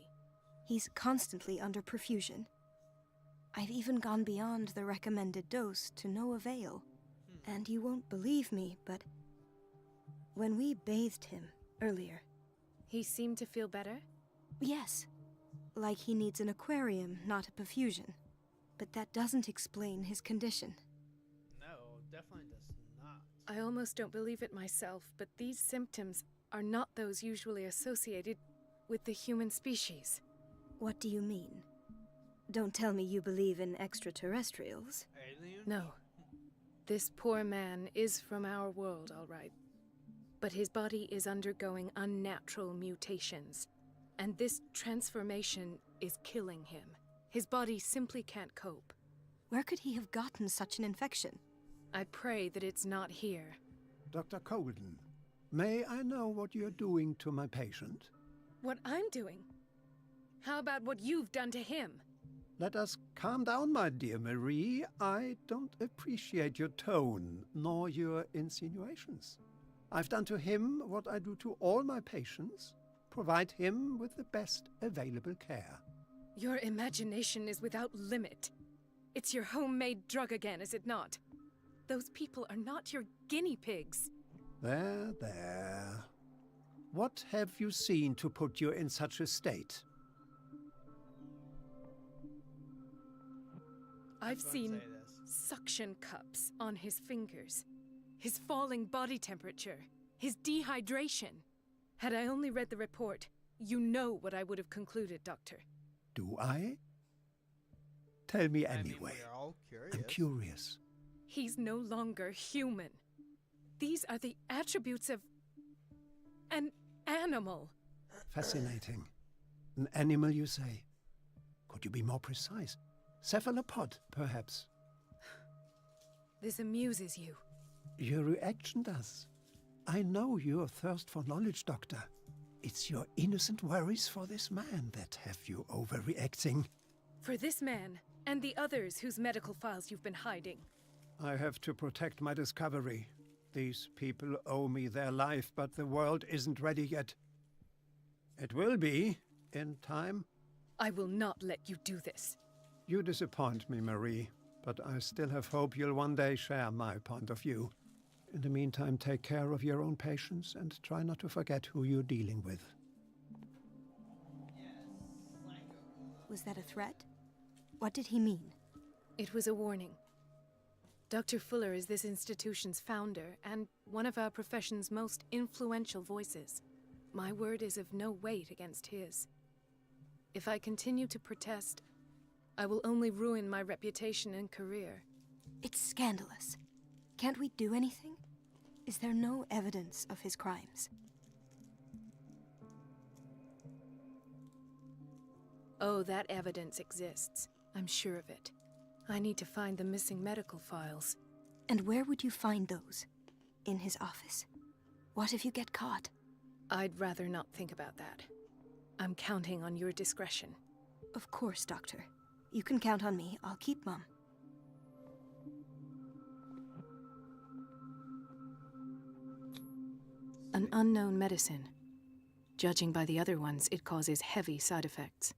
He's constantly under perfusion. I've even gone beyond the recommended dose to no avail. And you won't believe me, but when we bathed him earlier, He seemed to feel better? yes, like he needs an aquarium, not a perfusion. But that doesn't explain his condition. No, definitely does not. I almost don't believe it myself, but these symptoms are not those usually associated with the human species. What do you mean? Don't tell me you believe in extraterrestrials. Alien? No. This poor man is from our world, all right. But his body is undergoing unnatural mutations. And this transformation is killing him. His body simply can't cope. Where could he have gotten such an infection? I pray that it's not here. Dr. Colden, may I know what you're doing to my patient? What I'm doing? How about what you've done to him? Let us calm down, my dear Marie. I don't appreciate your tone, nor your insinuations. I've done to him what I do to all my patients, provide him with the best available care. Your imagination is without limit. It's your homemade drug again, is it not? Those people are not your guinea pigs. There, there. What have you seen to put you in such a state? I've Don't seen say this. suction cups on his fingers, his falling body temperature, his dehydration. Had I only read the report, you know what I would have concluded, Doctor. Do I? Tell me I mean, anyway. we're all curious. I'm curious. He's no longer human. These are the attributes of an animal. Fascinating. An animal, you say? Could you be more precise? Cephalopod, perhaps? This amuses you. Your reaction does. I know your thirst for knowledge, Doctor. It's your innocent worries for this man that have you overreacting. For this man, and the others whose medical files you've been hiding. I have to protect my discovery. These people owe me their life, but the world isn't ready yet. It will be, in time. I will not let you do this. You disappoint me, Marie, but I still have hope you'll one day share my point of view. In the meantime, take care of your own patients and try not to forget who you're dealing with. Was that a threat? What did he mean? It was a warning. Dr. Fuller is this institution's founder and one of our profession's most influential voices. My word is of no weight against his. If I continue to protest, I will only ruin my reputation and career. It's scandalous. Can't we do anything? Is there no evidence of his crimes? Oh, that evidence exists. I'm sure of it. I need to find the missing medical files. And where would you find those? In his office? What if you get caught? I'd rather not think about that. I'm counting on your discretion. Of course, Doctor. You can count on me. I'll keep mum. An unknown medicine. Judging by the other ones, it causes heavy side effects.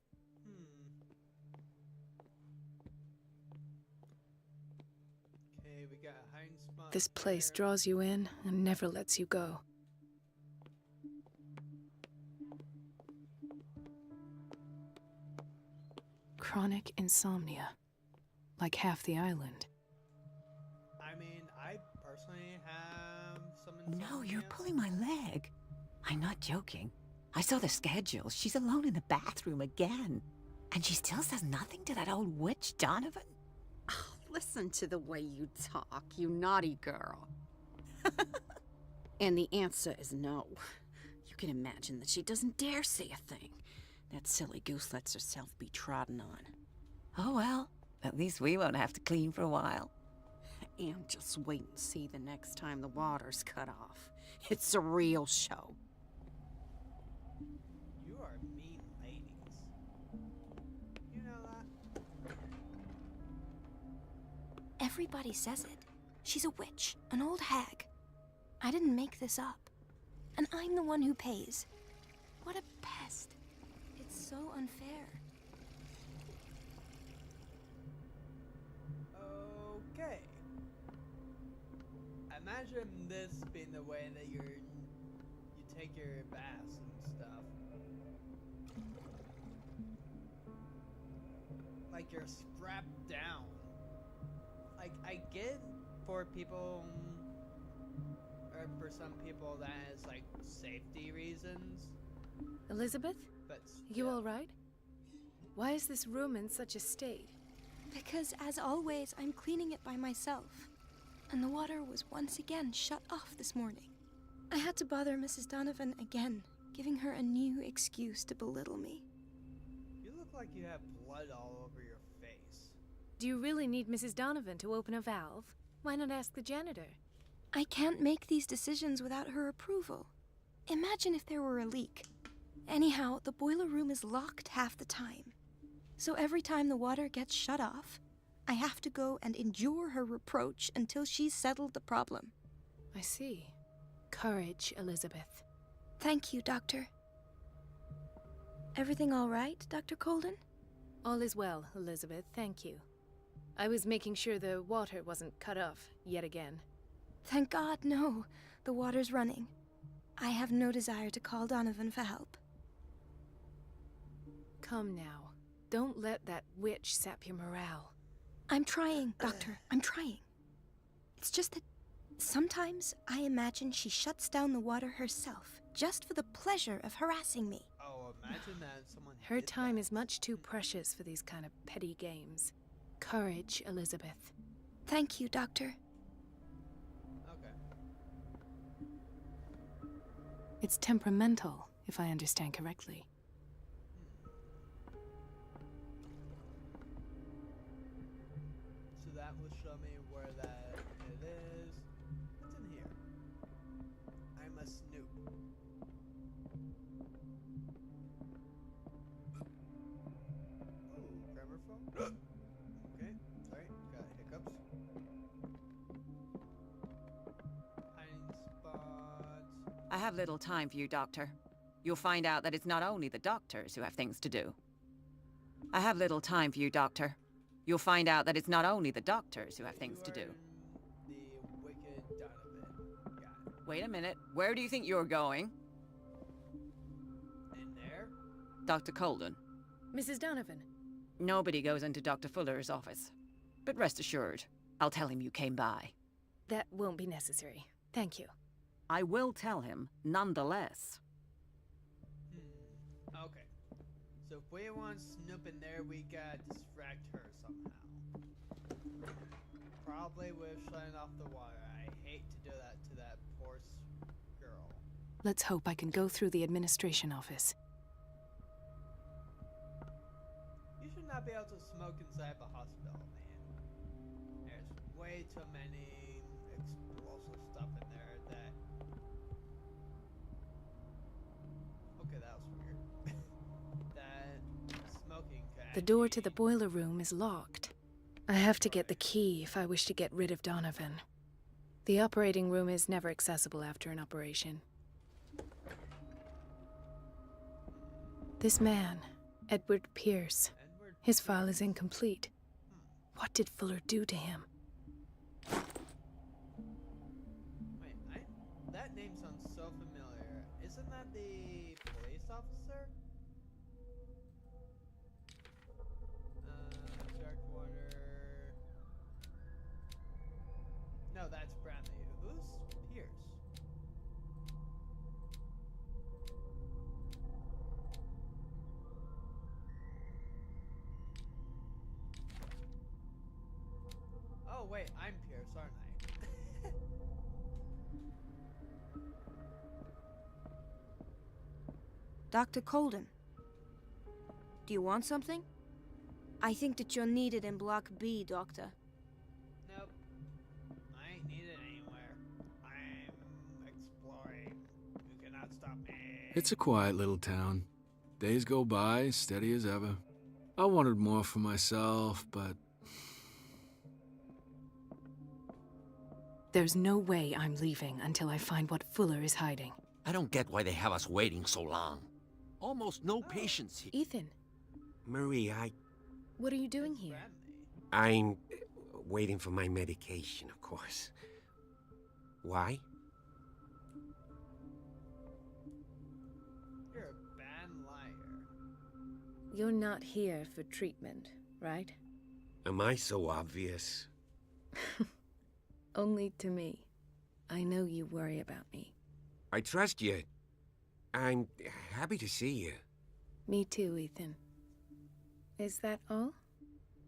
Okay, we got a hiding spot. This place draws you in and never lets you go. Chronic insomnia. Like half the island. I mean, I personally have some No, you're insomnia. pulling my leg. I'm not joking. I saw the schedule. She's alone in the bathroom again. And she still says nothing to that old witch, Donovan. Oh, listen to the way you talk, you naughty girl. And the answer is no. You can imagine that she doesn't dare say a thing. That silly goose lets herself be trodden on. Oh well, at least we won't have to clean for a while. And just wait and see the next time the water's cut off. It's a real show. You are mean ladies. You know that? Everybody says it. She's a witch, an old hag. I didn't make this up. And I'm the one who pays. What a pest. It's so unfair. Okay. Imagine this being the way that you take your baths and stuff. Like you're strapped down. Like I get for people, or for some people that is like safety reasons. Elizabeth? But You still. all right? Why is this room in such a state? Because, as always, I'm cleaning it by myself. And the water was once again shut off this morning. I had to bother Mrs. Donovan again, giving her a new excuse to belittle me. You look like you have blood all over your face. Do you really need Mrs. Donovan to open a valve? Why not ask the janitor? I can't make these decisions without her approval. Imagine if there were a leak. Anyhow, the boiler room is locked half the time. So every time the water gets shut off, I have to go and endure her reproach until she's settled the problem. I see. Courage, Elizabeth. Thank you, Doctor. Everything all right, Dr. Colden? All is well, Elizabeth, thank you. I was making sure the water wasn't cut off yet again. Thank God, no. The water's running. I have no desire to call Donovan for help. Come now. Don't let that witch sap your morale. I'm trying, Doctor. I'm trying. It's just that sometimes I imagine she shuts down the water herself, just for the pleasure of harassing me. Oh, imagine that someone. Her did time that. is much too precious for these kind of petty games. Courage, Elizabeth. Thank you, Doctor. Okay. It's temperamental, if I understand correctly. So that will show me where that it is. What's in here? I'm a snoop. Oh, gramophone? Okay, sorry, got hiccups. Hiding spots. I have little time for you, Doctor. You'll find out that it's not only the doctors who have things to do. I have little time for you, Doctor. You'll find out that it's not only the doctors who have things to do. The wicked Donovan. Got it. Wait a minute. Where do you think you're going? In there? Dr. Colden. Mrs. Donovan. Nobody goes into Dr. Fuller's office. But rest assured, I'll tell him you came by. That won't be necessary. Thank you. I will tell him, nonetheless. Okay. So if we want Snoop in there, we gotta distract her somehow. Probably with shutting off the water. I hate to do that to that poor girl. Let's hope I can go through the administration office. You should not be able to smoke inside the hospital, man. There's way too many explosive stuff in there that... Okay, that was weird. That smoking could The door to the boiler room is locked. I have to get the key if I wish to get rid of Donovan. The operating room is never accessible after an operation. This man, Edward Pierce, his file is incomplete. What did Fuller do to him? Wait, that name sounds so familiar. Isn't that the police officer? Darkwater... No, that's Bradley. Who's Pierce? Oh wait, I'm Pierce, aren't I? Dr. Colden. Do you want something? I think that you're needed in Block B, Doctor. Nope. I ain't needed anywhere. I'm exploring. You cannot stop me. It's a quiet little town. Days go by, steady as ever. I wanted more for myself, but... There's no way I'm leaving until I find what Fuller is hiding. I don't get why they have us waiting so long. Almost no patience here. Ethan, Marie, what are you doing here? I'm waiting for my medication, of course. Why? You're a bad liar. You're not here for treatment, right? Am I so obvious? Only to me. I know you worry about me. I trust you. I'm happy to see you. Me too, Ethan. Is that all?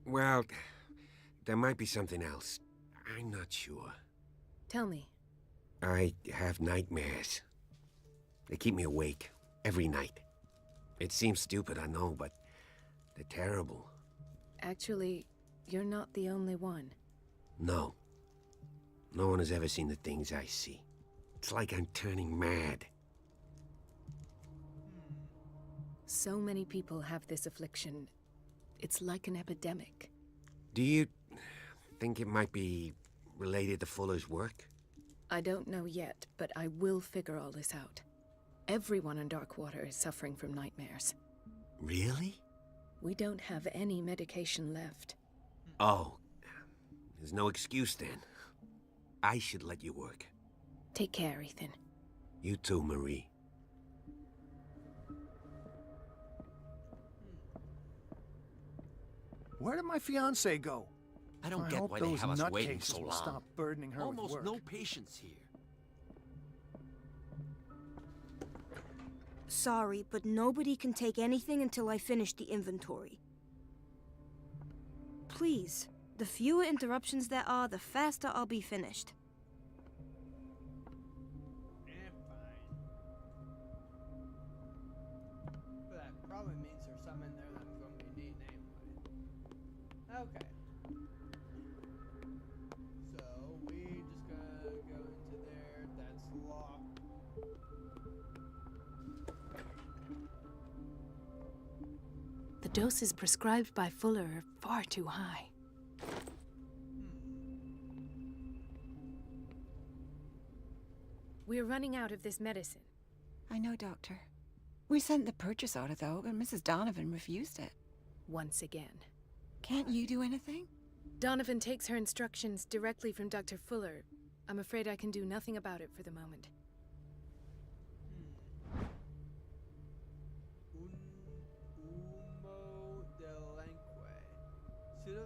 Well, there might be something else. I'm not sure. Tell me. I have nightmares. They keep me awake every night. It seems stupid, I know, but they're terrible. Actually, you're not the only one. No. No one has ever seen the things I see. It's like I'm turning mad. So many people have this affliction. It's like an epidemic. Do you think it might be related to Fuller's work? I don't know yet, but I will figure all this out. Everyone in Darkwater is suffering from nightmares. Really? We don't have any medication left. Oh, there's no excuse then. I should let you work. Take care, Ethan. You too, Marie. Where did my fiancée go? I don't I get hope why they those have us waiting nutcases so will long. stop burdening her with Almost work. no patience here. Sorry, but nobody can take anything until I finish the inventory. Please, the fewer interruptions there are, the faster I'll be finished. That probably means there's some in there that I'm going to be needing anyway. Okay. So, we just gotta go into there. That's locked. The doses prescribed by Fuller are far too high. We're running out of this medicine. I know, Doctor. We sent the purchase order, though, but Mrs. Donovan refused it. Once again. Can't you do anything? Donovan takes her instructions directly from Dr. Fuller. I'm afraid I can do nothing about it for the moment. Humo delinque.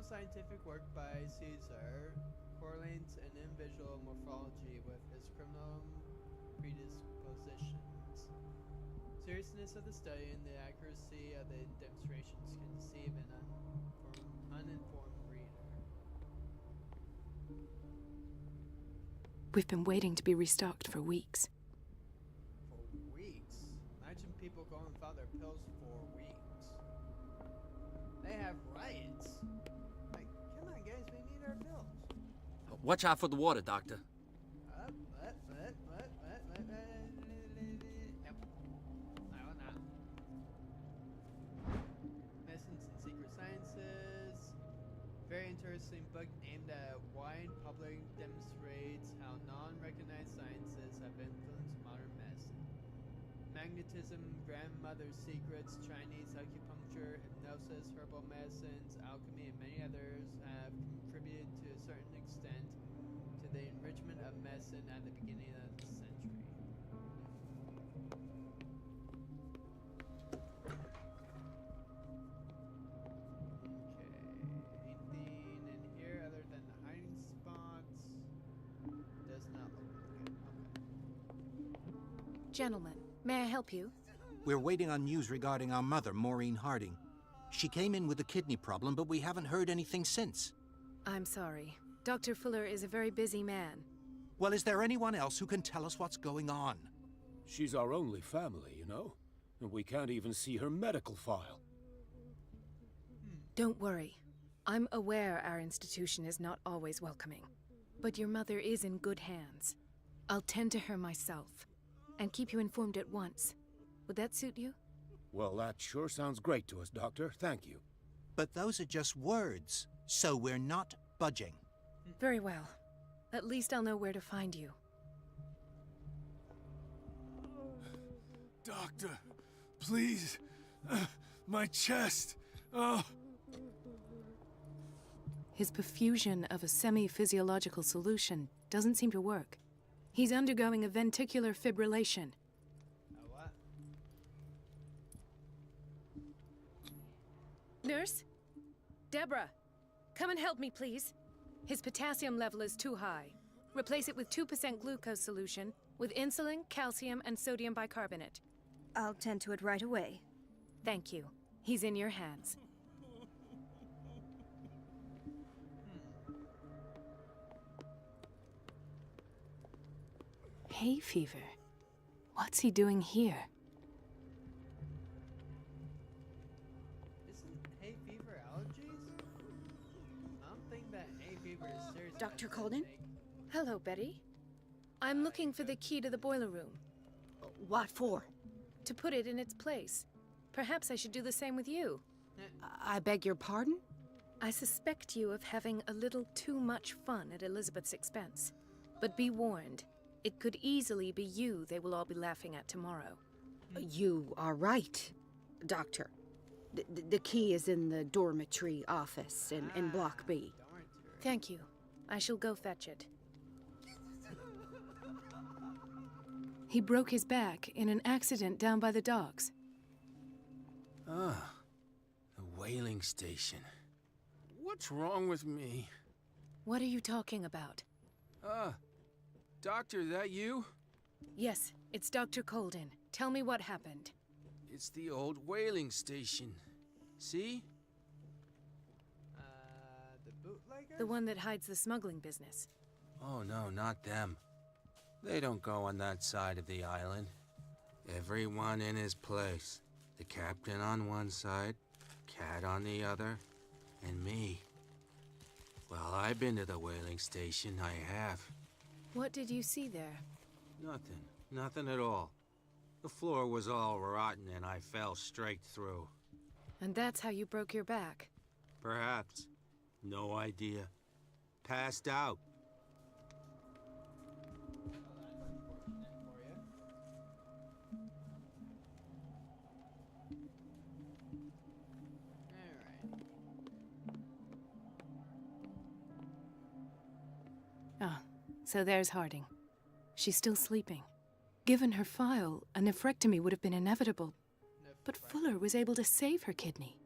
scientific work by Caesar correlates an individual morphology with his criminal predispositions. Seriousness of the study and the accuracy of the demonstrations can deceive an uninformed reader. We've been waiting to be restocked for weeks. For weeks? Imagine people going without their pills for weeks. They have riots. Like, come on guys, we need our pills. Watch out for the water, Doctor. Medicines and Secret Sciences. Very interesting book aimed at a wide public, demonstrates how non-recognized sciences have influenced modern medicine. Magnetism, grandmother's secrets, Chinese acupuncture, hypnosis, herbal medicines, alchemy, and many others have contributed to a certain extent to the enrichment of medicine at the beginning of the century. Anything in here other than the hiding spots? Does not look good. Okay. Gentlemen, may I help you? We're waiting on news regarding our mother, Maureen Harding. She came in with a kidney problem, but we haven't heard anything since. I'm sorry. Dr. Fuller is a very busy man. Well, is there anyone else who can tell us what's going on? She's our only family, you know? And we can't even see her medical file. Don't worry. I'm aware our institution is not always welcoming. But your mother is in good hands. I'll tend to her myself. And keep you informed at once. Would that suit you? Well, that sure sounds great to us, Doctor. Thank you. But those are just words, so we're not budging. Very well. At least I'll know where to find you. Doctor, please. My chest. Oh. His perfusion of a semi-physiological solution doesn't seem to work. He's undergoing a ventricular fibrillation. What? Nurse? Deborah, come and help me, please. His potassium level is too high. Replace it with 2% glucose solution with insulin, calcium, and sodium bicarbonate. I'll tend to it right away. Thank you. He's in your hands. Hay fever. What's he doing here? Isn't hay fever allergies? I don't think that hay fever is serious. Dr. Colden? Hello, Betty. I'm looking for the key to the boiler room. What for? To put it in its place. Perhaps I should do the same with you. I beg your pardon? I suspect you of having a little too much fun at Elizabeth's expense. But be warned, it could easily be you they will all be laughing at tomorrow. You are right, Doctor. The key is in the dormitory office in Block B. Thank you. I shall go fetch it. He broke his back in an accident down by the docks. Ah, the whaling station. What's wrong with me? What are you talking about? Doctor, that you? Yes, it's Dr. Colden. Tell me what happened. It's the old whaling station. See? The bootlegger? The one that hides the smuggling business. Oh, no, not them. They don't go on that side of the island. Everyone in his place. The captain on one side, Cat on the other, and me. Well, I've been to the whaling station, I have. What did you see there? Nothing. Nothing at all. The floor was all rotten and I fell straight through. And that's how you broke your back? Perhaps. No idea. Passed out. Ah, so there's Harding. She's still sleeping. Given her file, a nephrectomy would have been inevitable. But Fuller was able to save her kidney.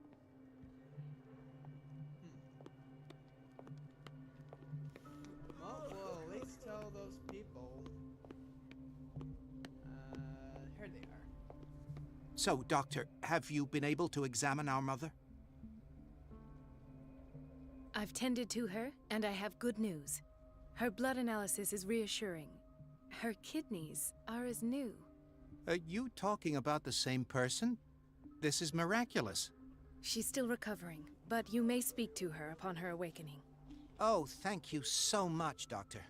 So, Doctor, have you been able to examine our mother? I've tended to her, and I have good news. Her blood analysis is reassuring. Her kidneys are as new. Are you talking about the same person? This is miraculous. She's still recovering, but you may speak to her upon her awakening. Oh, thank you so much, Doctor.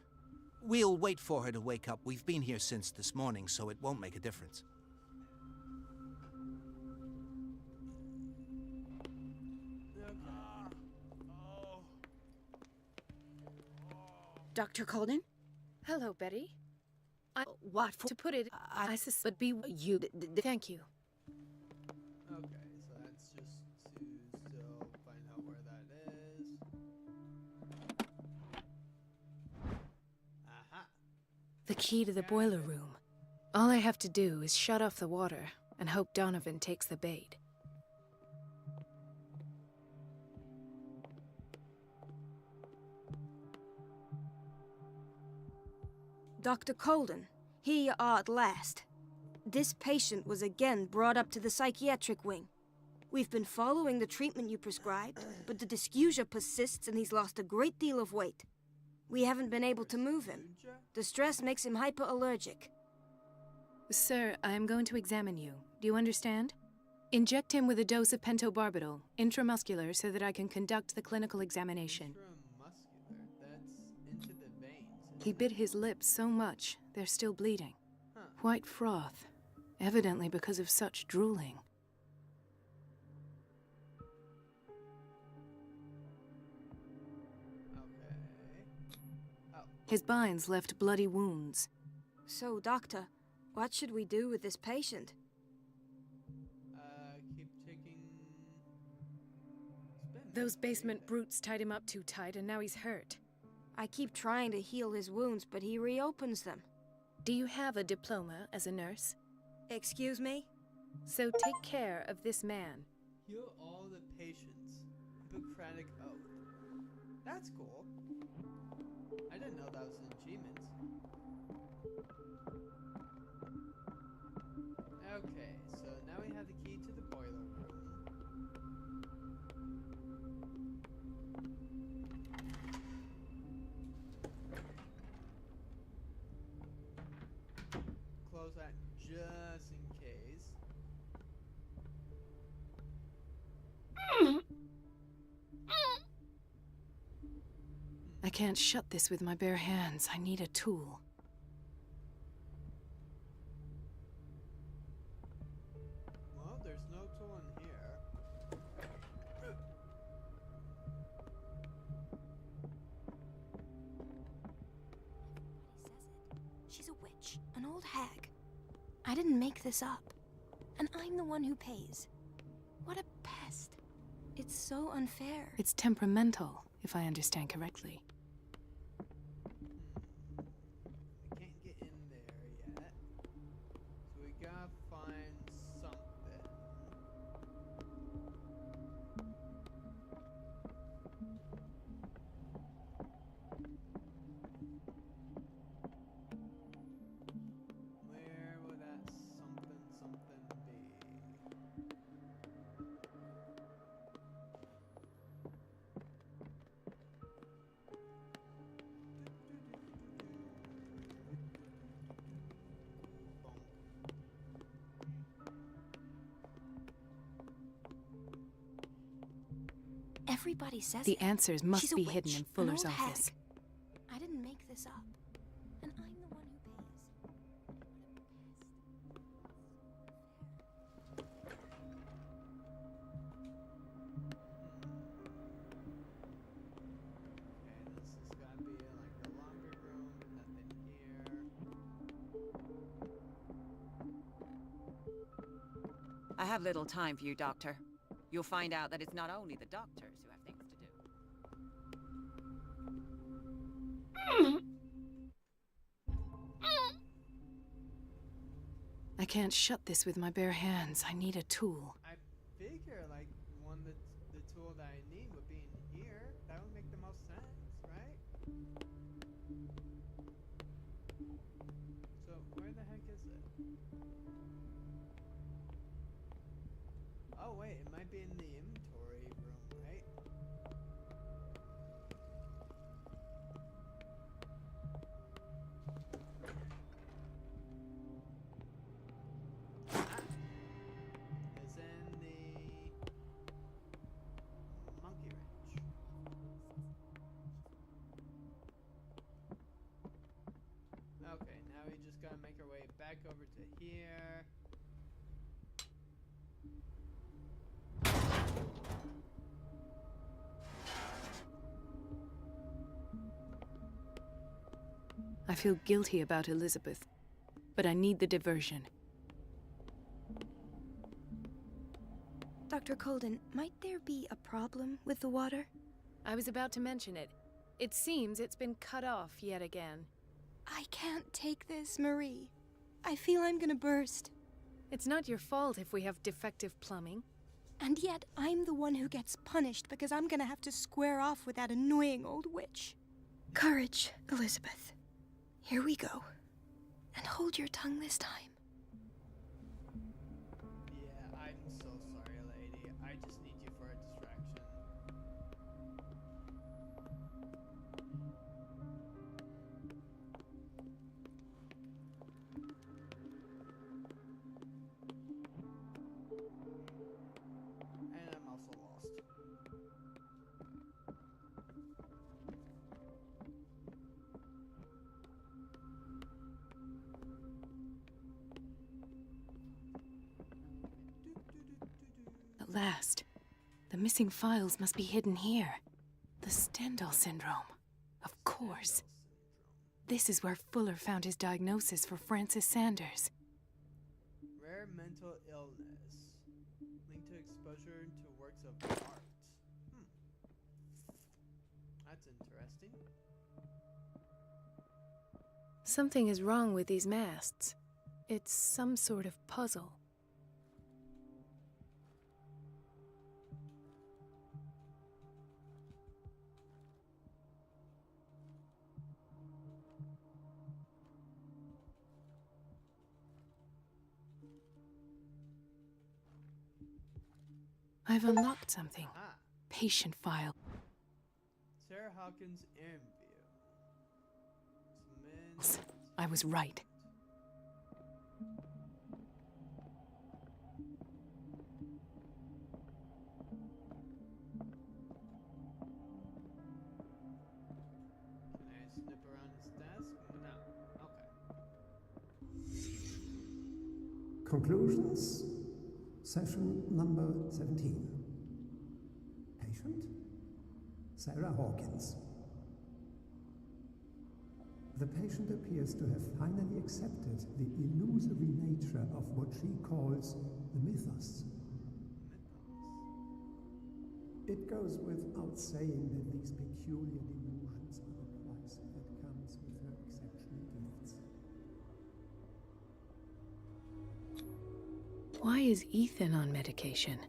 We'll wait for her to wake up. We've been here since this morning, so it won't make a difference. Dr. Colden? Hello, Betty. What for? To put it, I suspect, but be you. Thank you. Okay, so that's just to still find out where that is. Aha! The key to the boiler room. All I have to do is shut off the water and hope Donovan takes the bait. Dr. Colden, here you are at last. This patient was again brought up to the psychiatric wing. We've been following the treatment you prescribed, but the dysgeusia persists and he's lost a great deal of weight. We haven't been able to move him. The stress makes him hyperallergic. Sir, I am going to examine you. Do you understand? Inject him with a dose of pentobarbital, intramuscular, so that I can conduct the clinical examination. Intramuscular? That's into the veins. He bit his lips so much, they're still bleeding. White froth, evidently because of such drooling. His binds left bloody wounds. So, Doctor, what should we do with this patient? Keep taking... Those basement brutes tied him up too tight, and now he's hurt. I keep trying to heal his wounds, but he reopens them. Do you have a diploma as a nurse? Excuse me? So take care of this man. Heal all the patients. Hippocratic oath. That's cool. I didn't know that was in achievements. Okay, so now we have the key to the boiler room. Close that just in case. I can't shut this with my bare hands. I need a tool. Well, there's no tool in here. She's a witch, an old hag. I didn't make this up. And I'm the one who pays. What a pest. It's so unfair. It's temperamental, if I understand correctly. We can't get in there yet. So we gotta find something. Where would that something be? Everybody says The it. answers must She's a be witch, hidden in an Fuller's old hag. office. I didn't make this up. And I'm the one who pays. Okay, this has gotta be like a longer room, nothing here. I have little time for you, Doctor. You'll find out that it's not only the doctors who have things to do. I can't shut this with my bare hands. I need a tool. I figure like the tool that I need would be in here. That would make the most sense, right? So where the heck is it? back over to here. I feel guilty about Elizabeth, but I need the diversion. Dr. Colden, might there be a problem with the water? I was about to mention it. It seems it's been cut off yet again. I can't take this, Marie. I feel I'm gonna burst. It's not your fault if we have defective plumbing. And yet, I'm the one who gets punished because I'm gonna have to square off with that annoying old witch. Courage, Elizabeth. Here we go. And hold your tongue this time. Yeah, I'm so sorry, lady. I just need you for a distraction. And I'm also lost. At last. The missing files must be hidden here. The Stendhal syndrome. Of course. This is where Fuller found his diagnosis for Francis Sanders. Rare mental illness. Linked to exposure to works of art. That's interesting. Something is wrong with these masts. It's some sort of puzzle. I've unlocked something. Patient file. Sarah Hawkins interview. I was right. Can I snip around his desk? No. Okay. Conclusions. Session number 17. Patient? Sarah Hawkins. The patient appears to have finally accepted the illusory nature of what she calls the mythos. It goes without saying that these peculiar delusions are the price that comes with her exceptional gifts. Why is Ethan on medication?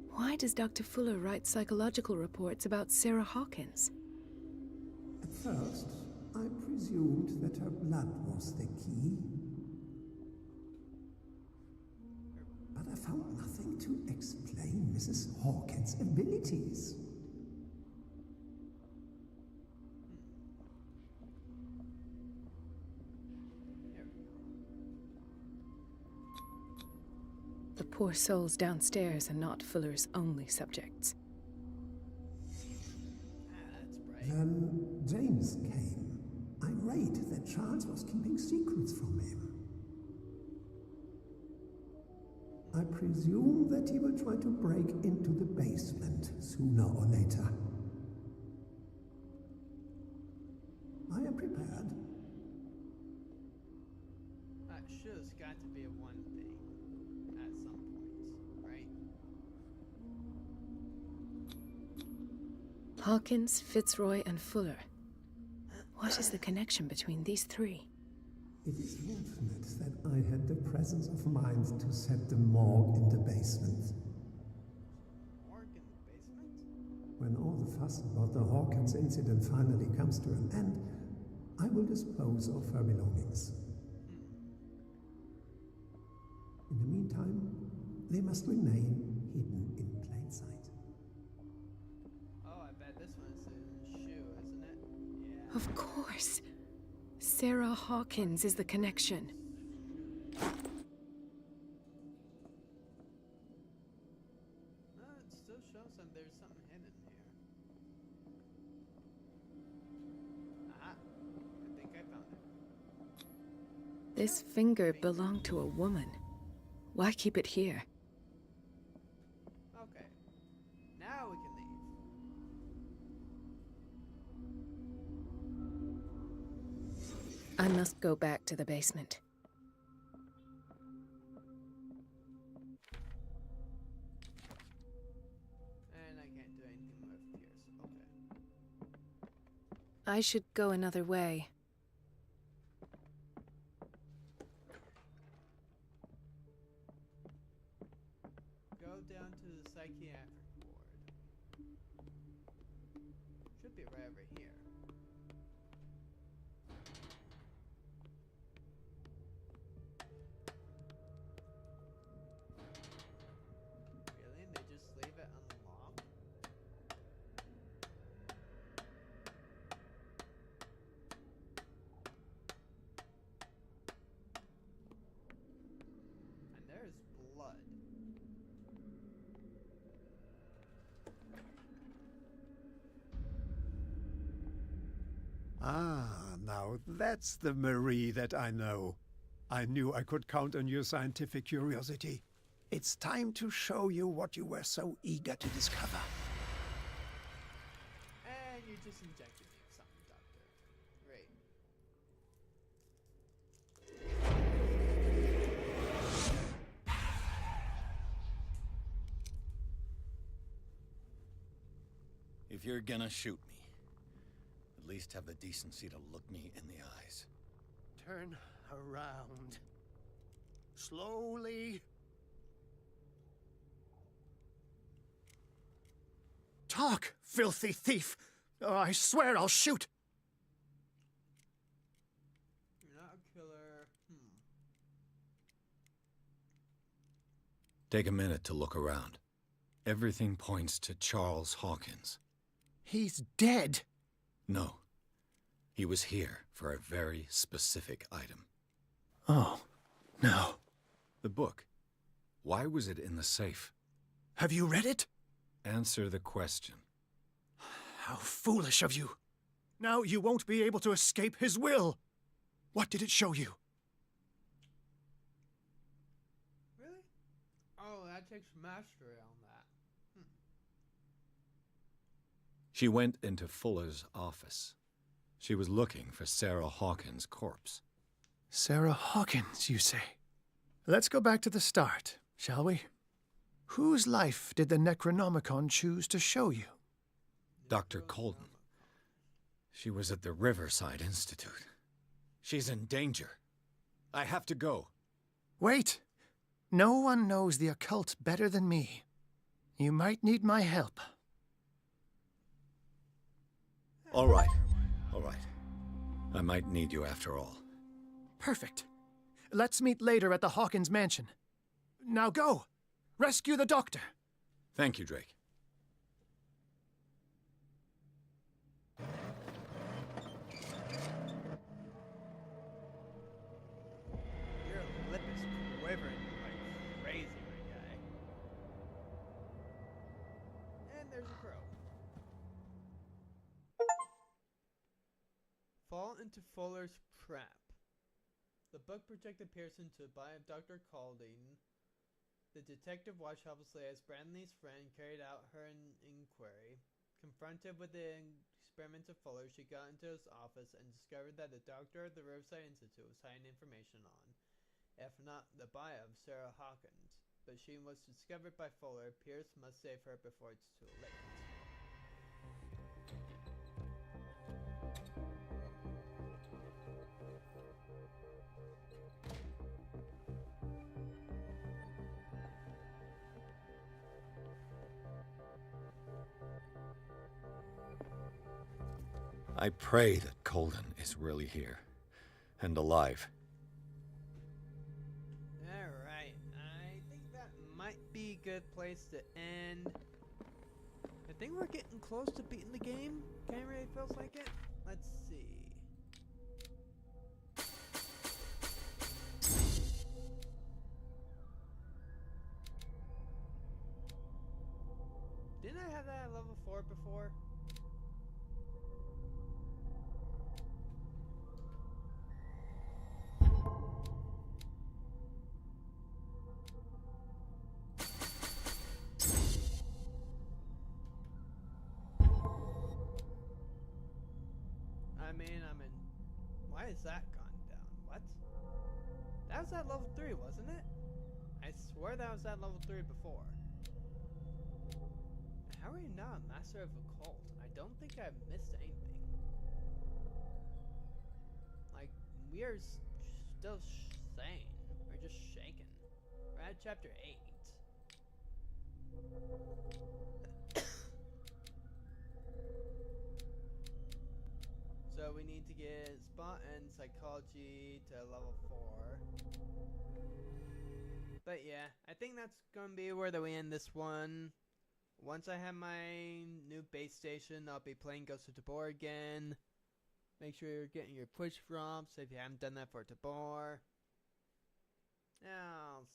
Why does Dr. Fuller write psychological reports about Sarah Hawkins? At first, I presumed that her blood was the key. But I found nothing to explain Mrs. Hawkins' abilities. The poor souls downstairs are not Fuller's only subjects. Then James came, irate that Charles was keeping secrets from him. I presume that he will try to break into the basement sooner or later. I am prepared. Sure's got to be a one thing at some point, right? Hawkins, Fitzroy, and Fuller. What is the connection between these three? It is fortunate that I had the presence of mind to set the morgue in the basement. Morgue in the basement? When all the fuss about the Hawkins incident finally comes to an end, I will dispose of her belongings. In the meantime, they must remain hidden in plain sight. Oh, I bet this one's in Shoe, isn't it? Yeah. Of course. Sarah Hawkins is the connection. No, it still shows them there's something hidden here. This finger belonged to a woman. Why keep it here? Okay. Now we can leave. I must go back to the basement. And I can't do anything with Pierce. Okay. I should go another way. Go down to the psychiatric ward. Should be right over here. Really? They just leave it unlocked? And there's blood. Ah, now that's the Marie that I know. I knew I could count on your scientific curiosity. It's time to show you what you were so eager to discover. And you just injected me with something, Doctor. Great. If you're gonna shoot me, at least have the decency to look me in the eyes. Turn around. Slowly. Talk, filthy thief! Or I swear I'll shoot! You're not a killer. Take a minute to look around. Everything points to Charles Hawkins. He's dead! No. He was here for a very specific item. Oh, no. The book. Why was it in the safe? Have you read it? Answer the question. How foolish of you. Now you won't be able to escape his will. What did it show you? Really? Oh, that takes mastery on that. She went into Fuller's office. She was looking for Sarah Hawkins' corpse. Sarah Hawkins, you say? Let's go back to the start, shall we? Whose life did the Necronomicon choose to show you? Dr. Colden. She was at the Riverside Institute. She's in danger. I have to go. Wait! No one knows the occult better than me. You might need my help. All right. All right. I might need you after all. Perfect. Let's meet later at the Hawkins mansion. Now go! Rescue the doctor! Thank you, Drake. Your lip is quivering like crazy, my guy. And there's a crow. Fall into Fuller's trap. The book projected Pearson to buy of Dr. Calding. The detective watched helplessly as Brandley's friend carried out her inquiry. Confronted with the experiments of Fuller, she got into his office and discovered that the doctor at the Riverside Institute was hiding information on, if not the bio of Sarah Hawkins. But she was discovered by Fuller. Pierce must save her before it's too late. I pray that Colden is really here. And alive. Alright, I think that might be a good place to end. I think we're getting close to beating the game. Kinda really feels like it. Let's see. Didn't I have that at level 4 before? Why is that gone down? What? That was at level 3, wasn't it? I swear that was at level 3 before. How are you not a master of occult? I don't think I've missed anything. Like, we are still sane. We're just shaking. We're at chapter 8. So we need to get spot and psychology to level 4. But yeah, I think that's gonna be where we end this one. Once I have my new base station, I'll be playing Ghost of Tabor again. Make sure you're getting your push prompts if you haven't done that for Tabor. I'll